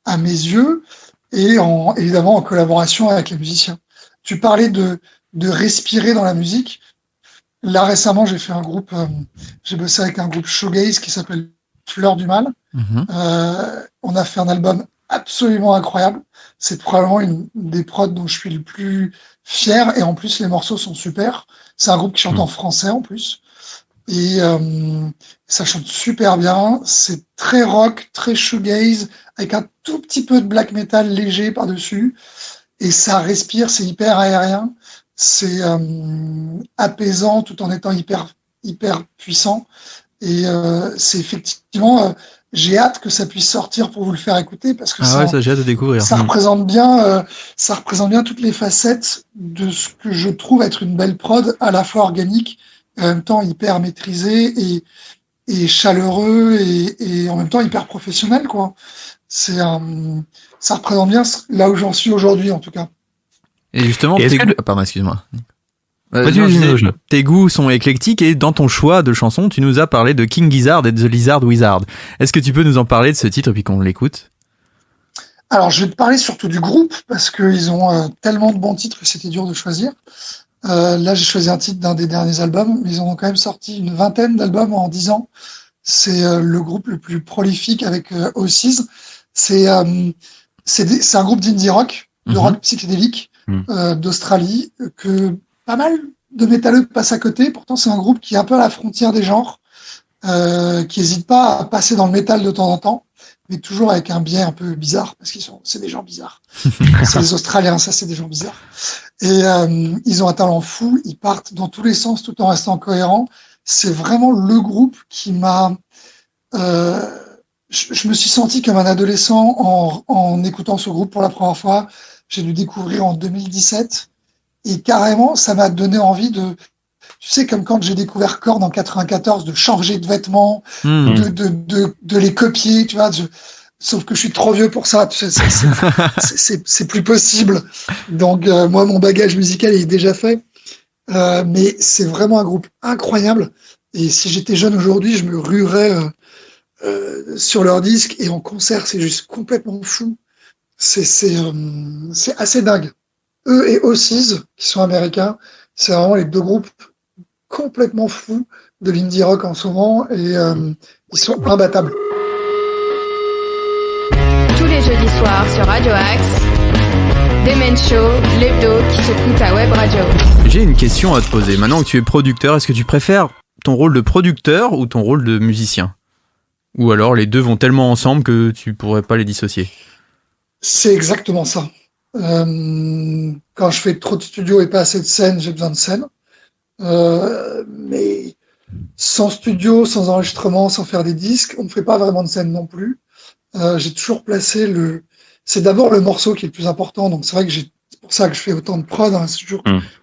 à mes yeux et évidemment en collaboration avec les musiciens. Tu parlais de respirer dans la musique. Là, récemment, j'ai bossé avec un groupe shoegaze qui s'appelle Fleur du Mal. On a fait un album absolument incroyable. C'est probablement une des prods dont je suis le plus fier. Et en plus, les morceaux sont super. C'est un groupe qui chante en français, en plus. Et ça chante super bien. C'est très rock, très shoegaze, avec un tout petit peu de black metal léger par-dessus. Et ça respire, c'est hyper aérien. C'est apaisant tout en étant hyper puissant. Et c'est effectivement, j'ai hâte que ça puisse sortir pour vous le faire écouter parce que ça j'ai hâte de découvrir. Ça représente bien toutes les facettes de ce que je trouve être une belle prod, à la fois organique et en même temps hyper maîtrisé et chaleureux et en même temps hyper professionnel, quoi. Ça représente bien là où j'en suis aujourd'hui, en tout cas. Et justement, pardon, excuse-moi. Vas-y. Tes goûts sont éclectiques et dans ton choix de chansons, tu nous as parlé de King Gizzard et de The Lizard Wizard. Est-ce que tu peux nous en parler de ce titre puis qu'on l'écoute? Alors, je vais te parler surtout du groupe parce qu'ils ont tellement de bons titres que c'était dur de choisir. Là, j'ai choisi un titre d'un des derniers albums, mais ils ont quand même sorti une vingtaine d'albums en 10 ans. C'est le groupe le plus prolifique avec Oasis. C'est un groupe d'indie rock, de rock psychédélique d'Australie que pas mal de métalleux passent à côté. Pourtant, c'est un groupe qui est un peu à la frontière des genres, qui n'hésite pas à passer dans le métal de temps en temps, mais toujours avec un biais un peu bizarre, parce c'est des gens bizarres. C'est les Australiens, ça, c'est des gens bizarres. Et ils ont un talent fou, ils partent dans tous les sens tout en restant cohérents. C'est vraiment le groupe qui m'a... je me suis senti comme un adolescent en écoutant ce groupe pour la première fois. J'ai dû découvrir en 2017. Et carrément, ça m'a donné envie tu sais, comme quand j'ai découvert Korn en 94, de changer de vêtements, de les copier, tu vois. Sauf que je suis trop vieux pour ça. Tu sais, c'est plus possible. Donc, moi, mon bagage musical est déjà fait. Mais c'est vraiment un groupe incroyable. Et si j'étais jeune aujourd'hui, je me ruerais sur leur disque. Et en concert, c'est juste complètement fou. C'est assez dingue. Eux et Oasis, qui sont américains, c'est vraiment les deux groupes complètement fous de l'indie rock en ce moment et ils sont imbattables. Tous les jeudis soirs sur Radio Axe, Demen Show, l'hebdo qui s'écoute à Web Radio. J'ai une question à te poser. Maintenant que tu es producteur, est-ce que tu préfères ton rôle de producteur ou ton rôle de musicien? Ou alors les deux vont tellement ensemble que tu pourrais pas les dissocier? C'est exactement ça. Quand je fais trop de studio et pas assez de scène, j'ai besoin de scène. Mais sans studio, sans enregistrement, sans faire des disques, on ne fait pas vraiment de scène non plus. J'ai toujours placé c'est d'abord le morceau qui est le plus important. Donc c'est vrai que c'est pour ça que je fais autant de prod. Hein,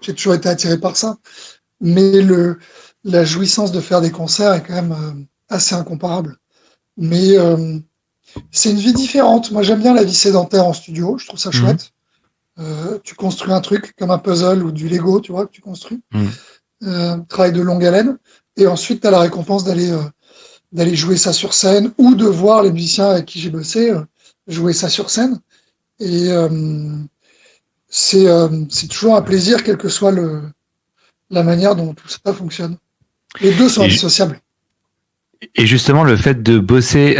j'ai toujours été attiré par ça. Mais la jouissance de faire des concerts est quand même assez incomparable. Mais c'est une vie différente. Moi, j'aime bien la vie sédentaire en studio. Je trouve ça chouette. Tu construis un truc comme un puzzle ou du Lego, tu vois, que tu construis. Travail de longue haleine. Et ensuite, tu as la récompense d'aller jouer ça sur scène ou de voir les musiciens avec qui j'ai bossé jouer ça sur scène. Et c'est toujours un plaisir, quelle que soit la manière dont tout ça fonctionne. Les deux sont indissociables. Et justement, le fait de bosser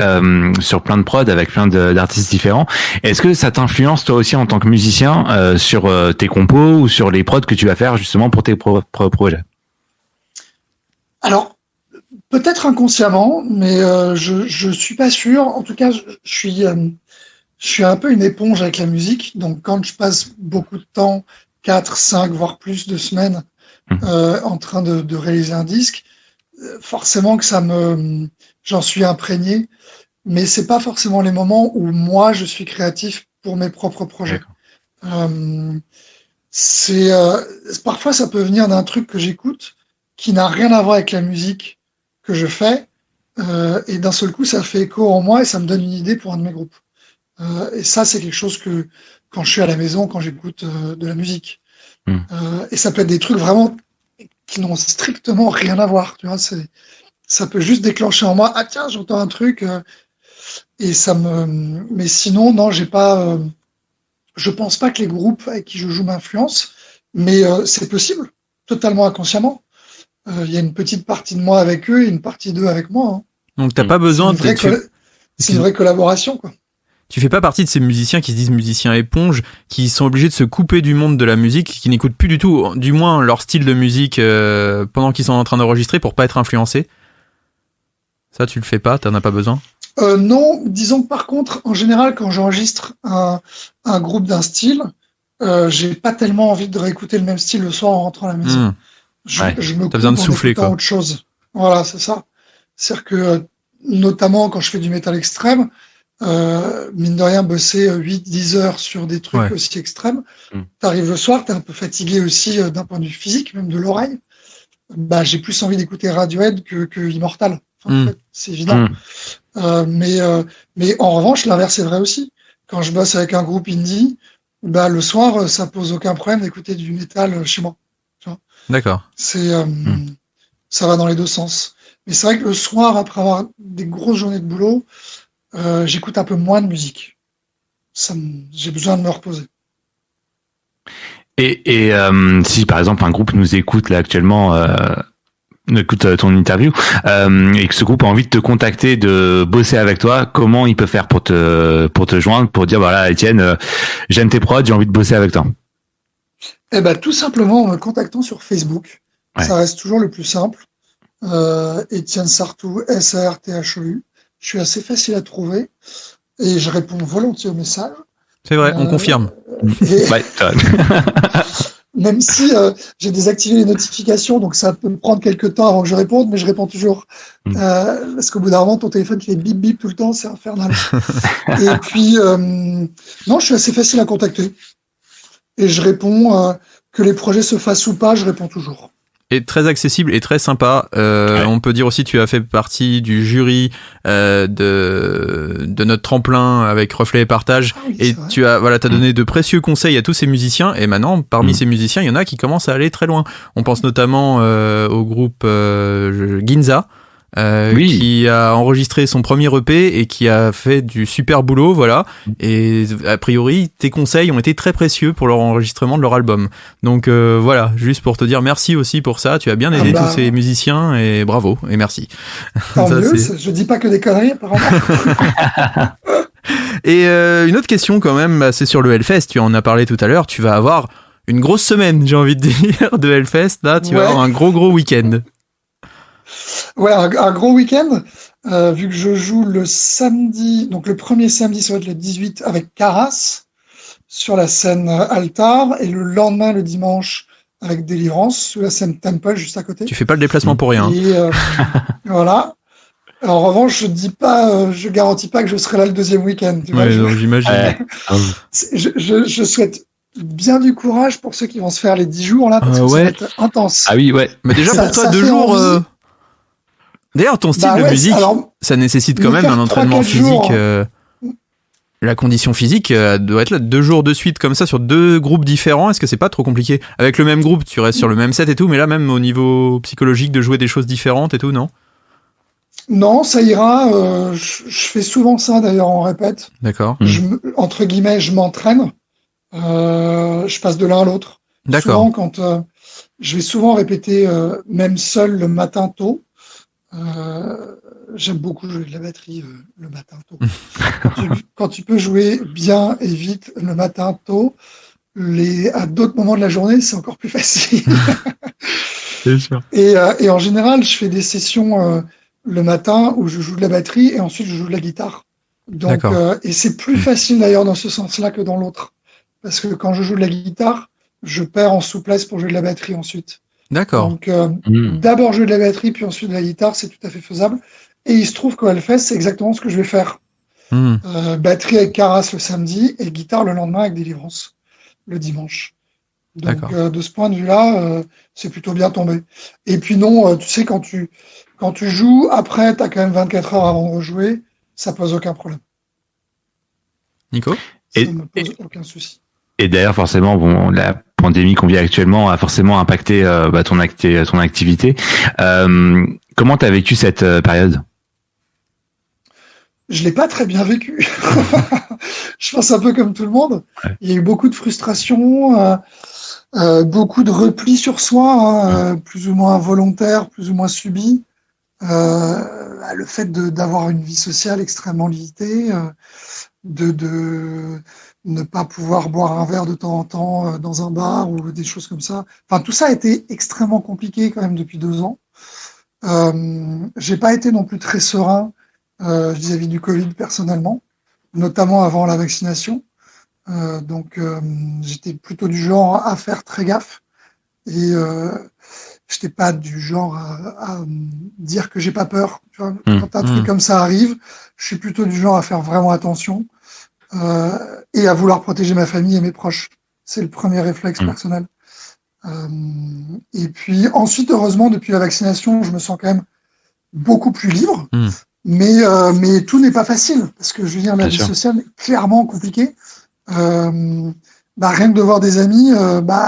sur plein de prods avec plein d'artistes différents, est-ce que ça t'influence toi aussi en tant que musicien sur tes compos ou sur les prods que tu vas faire justement pour tes propres projets? Alors, peut-être inconsciemment, mais je suis pas sûr. En tout cas, je suis un peu une éponge avec la musique. Donc, quand je passe beaucoup de temps, 4, 5, voire plus de semaines en train de réaliser un disque, forcément que j'en suis imprégné, mais c'est pas forcément les moments où moi je suis créatif pour mes propres projets. Parfois ça peut venir d'un truc que j'écoute qui n'a rien à voir avec la musique que je fais, et d'un seul coup ça fait écho en moi et ça me donne une idée pour un de mes groupes. Et ça c'est quelque chose que quand je suis à la maison, quand j'écoute de la musique, et ça peut être des trucs vraiment qui n'ont strictement rien à voir, tu vois, ça peut juste déclencher en moi, ah tiens, j'entends un truc, et mais sinon, non, j'ai pas, je pense pas que les groupes avec qui je joue m'influencent, mais c'est possible, totalement inconsciemment. Il y a une petite partie de moi avec eux et une partie d'eux avec moi. Hein. Donc t'as pas besoin c'est une vraie collaboration, quoi. Tu fais pas partie de ces musiciens qui se disent musiciens éponges, qui sont obligés de se couper du monde de la musique, qui n'écoutent plus du tout, du moins leur style de musique pendant qu'ils sont en train d'enregistrer pour pas être influencés. Ça, tu le fais pas, t'en as pas besoin? Non, disons que par contre, en général, quand j'enregistre un groupe d'un style, j'ai pas tellement envie de réécouter le même style le soir en rentrant à la maison. Je me coupe besoin de souffler, quoi. Autre chose. Voilà, c'est ça. C'est-à-dire que, notamment quand je fais du métal extrême, mine de rien, bosser 8-10 heures sur des trucs aussi extrêmes, t'arrives le soir, t'es un peu fatigué aussi d'un point de vue physique, même de l'oreille. Bah, j'ai plus envie d'écouter Radiohead que Immortal. Enfin, en fait, c'est évident. Mais en revanche, l'inverse est vrai aussi. Quand je bosse avec un groupe indie, bah, le soir, ça pose aucun problème d'écouter du métal chez moi. Tu vois. D'accord. Ça va dans les deux sens. Mais c'est vrai que le soir, après avoir des grosses journées de boulot, j'écoute un peu moins de musique. J'ai besoin de me reposer. Et si par exemple un groupe nous écoute là actuellement, écoute ton interview, et que ce groupe a envie de te contacter, de bosser avec toi, comment il peut faire pour te joindre, pour dire voilà Étienne, j'aime tes prods, j'ai envie de bosser avec toi? Eh ben tout simplement en me contactant sur Facebook. Ça reste toujours le plus simple. Étienne Sarthou, SARTHOU. Je suis assez facile à trouver et je réponds volontiers aux messages. C'est vrai, on confirme. Même si j'ai désactivé les notifications, donc ça peut me prendre quelques temps avant que je réponde, mais je réponds toujours. Parce qu'au bout d'un moment, ton téléphone qui fait bip bip tout le temps, c'est infernal. Et puis, non, je suis assez facile à contacter. Et je réponds, que les projets se fassent ou pas, je réponds toujours. Et très accessible et très sympa. On peut dire aussi tu as fait partie du jury de notre tremplin avec Reflet et Partage. Et tu as t'as donné de précieux conseils à tous ces musiciens. Et maintenant, parmi ces musiciens, il y en a qui commencent à aller très loin. On pense notamment au groupe Ginza. Qui a enregistré son premier EP et qui a fait du super boulot, voilà. Et a priori, tes conseils ont été très précieux pour leur enregistrement de leur album. Donc voilà, juste pour te dire merci aussi pour ça. Tu as bien aidé tous ces musiciens et bravo et merci. Tant mieux, je dis pas que des conneries apparemment. Et une autre question quand même, c'est sur le Hellfest. Tu en as parlé tout à l'heure. Tu vas avoir une grosse semaine, j'ai envie de dire, de Hellfest. Là, tu vas avoir un gros week-end. Ouais, un gros week-end, vu que je joue le samedi, donc le premier samedi, ça va être le 18 avec Caras sur la scène Altar, et le lendemain, le dimanche, avec Délivrance sur la scène Temple juste à côté. Tu fais pas le déplacement pour rien. Et voilà. En revanche, je garantis pas que je serai là le deuxième week-end. Tu vois, j'imagine. Je souhaite bien du courage pour ceux qui vont se faire les 10 jours là, parce que ça va être intense. Ah oui, ouais. Mais déjà pour toi, 2 jours. D'ailleurs, ton style de musique, ça nécessite quand même un entraînement physique. La condition physique doit être là 2 jours de suite comme ça sur 2 groupes différents. Est-ce que c'est pas trop compliqué? Avec le même groupe, tu restes sur le même set et tout, mais là même au niveau psychologique de jouer des choses différentes et tout, non? Non, ça ira. Je fais souvent ça d'ailleurs en répète. D'accord. Entre guillemets, je m'entraîne. Je passe de l'un à l'autre. D'accord. Souvent, quand je vais souvent répéter, même seul le matin tôt. J'aime beaucoup jouer de la batterie le matin tôt. Quand tu peux jouer bien et vite le matin tôt, à d'autres moments de la journée, c'est encore plus facile. C'est sûr. Et en général, je fais des sessions le matin où je joue de la batterie et ensuite je joue de la guitare. Donc, et c'est plus facile d'ailleurs dans ce sens-là que dans l'autre. Parce que quand je joue de la guitare, je perds en souplesse pour jouer de la batterie ensuite. D'accord. Donc, d'abord jouer de la batterie, puis ensuite de la guitare, c'est tout à fait faisable. Et il se trouve qu'au Hellfest, c'est exactement ce que je vais faire. Batterie avec Caras le samedi et guitare le lendemain avec Délivrance le dimanche. Donc, de ce point de vue-là, c'est plutôt bien tombé. Et puis non, tu sais, quand tu joues, après, tu as quand même 24 heures avant de rejouer, ça pose aucun problème. Nico ? Ça ne me pose aucun souci. Et d'ailleurs, forcément, bon, la pandémie qu'on vit actuellement a forcément impacté ton activité. Comment t'as vécu cette période ? Je l'ai pas très bien vécu. Je pense un peu comme tout le monde. Ouais. Il y a eu beaucoup de frustration, beaucoup de repli sur soi, plus ou moins volontaire, plus ou moins subi. Le fait d'avoir une vie sociale extrêmement limitée, de ne pas pouvoir boire un verre de temps en temps dans un bar ou des choses comme ça. Enfin, tout ça a été extrêmement compliqué quand même depuis 2 ans. J'ai pas été non plus très serein vis-à-vis du Covid personnellement, notamment avant la vaccination. Donc, j'étais plutôt du genre à faire très gaffe et j'étais pas du genre à dire que j'ai pas peur. Tu vois, quand un truc comme ça arrive, je suis plutôt du genre à faire vraiment attention et à vouloir protéger ma famille et mes proches. C'est le premier réflexe personnel. Et puis ensuite, heureusement, depuis la vaccination, je me sens quand même beaucoup plus libre. Mais tout n'est pas facile parce que je veux dire, la vie sociale est clairement compliquée. Rien que de voir des amis,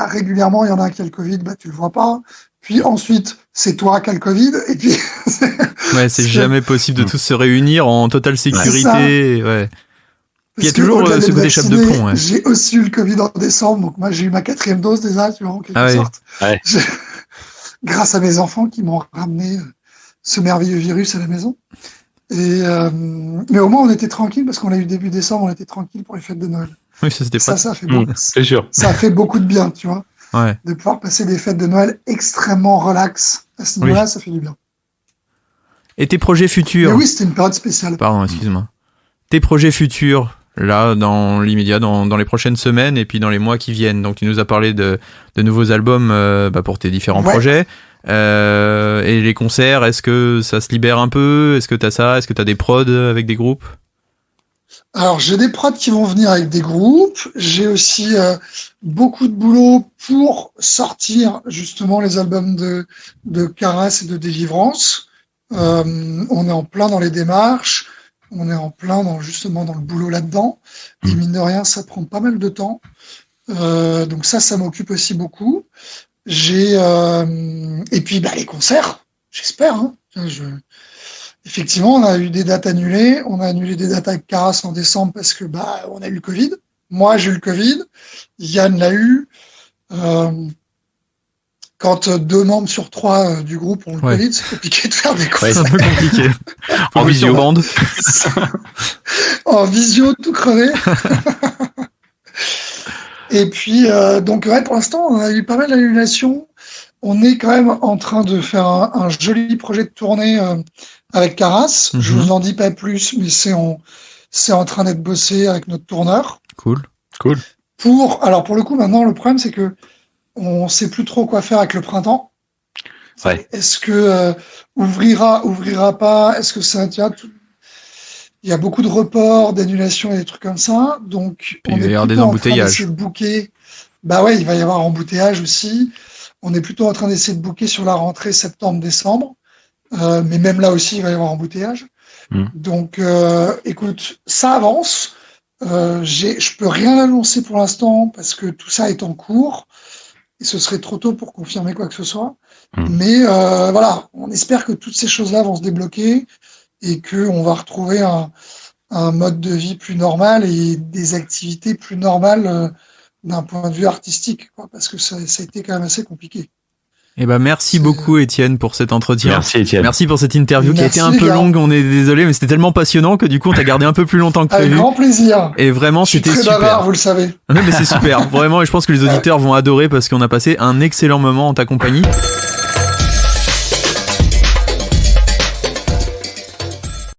régulièrement, il y en a un qui a le Covid, tu le vois pas. Puis ensuite, c'est toi qui as le Covid. Et puis, c'est jamais possible de tous se réunir en totale sécurité. Ouais. Il y a toujours ce côté chape de plomb. Ouais. J'ai aussi eu le Covid en décembre, donc moi j'ai eu ma 4e dose déjà, tu vois, en quelque sorte. Ouais. Grâce à mes enfants qui m'ont ramené ce merveilleux virus à la maison. Et mais au moins on était tranquille parce qu'on l'a eu début décembre, on était tranquille pour les fêtes de Noël. Oui, ça c'était pas. Ça fait beaucoup. C'est sûr. Ça a fait beaucoup de bien, tu vois. Ouais. De pouvoir passer des fêtes de Noël extrêmement relax à ce niveau-là, ça fait du bien. Et tes projets futurs ? Mais oui, c'était une période spéciale. Pardon, excuse-moi. Tes projets futurs, là, dans l'immédiat, dans les prochaines semaines et puis dans les mois qui viennent. Donc, tu nous as parlé de nouveaux albums pour tes différents projets. Et les concerts, est-ce que ça se libère un peu ? Est-ce que t'as ça ? Est-ce que t'as des prods avec des groupes ? Alors, j'ai des prods qui vont venir avec des groupes. J'ai aussi beaucoup de boulot pour sortir justement les albums de Caras et de Délivrance. On est en plein dans les démarches. On est en plein dans le boulot là-dedans. Et mine de rien, ça prend pas mal de temps. Donc ça m'occupe aussi beaucoup. J'ai et puis les concerts, j'espère. Effectivement, on a eu des dates annulées. On a annulé des dates avec Caras en décembre parce que on a eu le Covid. Moi, j'ai eu le Covid. Yann l'a eu. Quand 2 membres sur 3 du groupe ont le Covid, c'est compliqué de faire des concerts. C'est un peu compliqué. En visio bande. En visio, tout crevé. Et puis, pour l'instant, on a eu pas mal d'annulations. On est quand même en train de faire un joli projet de tournée avec Caras. Je vous en dis pas plus, mais c'est en train d'être bossé avec notre tourneur. Cool. Pour le coup, maintenant, le problème, c'est que on sait plus trop quoi faire avec le printemps. Ouais. Est-ce que ouvrira pas? Est-ce que c'est il y a beaucoup de reports, d'annulations et des trucs comme ça. Donc, on est plutôt des embouteillages. En train d'essayer de booker. Il va y avoir embouteillage aussi. On est plutôt en train d'essayer de booker sur la rentrée septembre-décembre. Mais même là aussi, il va y avoir embouteillage. Donc, écoute, ça avance. Je peux rien annoncer pour l'instant parce que tout ça est en cours. Et ce serait trop tôt pour confirmer quoi que ce soit. Mais on espère que toutes ces choses-là vont se débloquer et qu'on va retrouver un mode de vie plus normal et des activités plus normales d'un point de vue artistique, parce que ça a été quand même assez compliqué. Merci beaucoup Étienne pour cet entretien. Merci Étienne. Merci pour cette interview qui a été un peu longue, on est désolé, mais c'était tellement passionnant que du coup on t'a gardé un peu plus longtemps que prévu. Avec grand plaisir. Et vraiment c'était super. Je suis très bavard, vous le savez. Ouais, mais c'est super, vraiment, et je pense que les auditeurs vont adorer parce qu'on a passé un excellent moment en ta compagnie.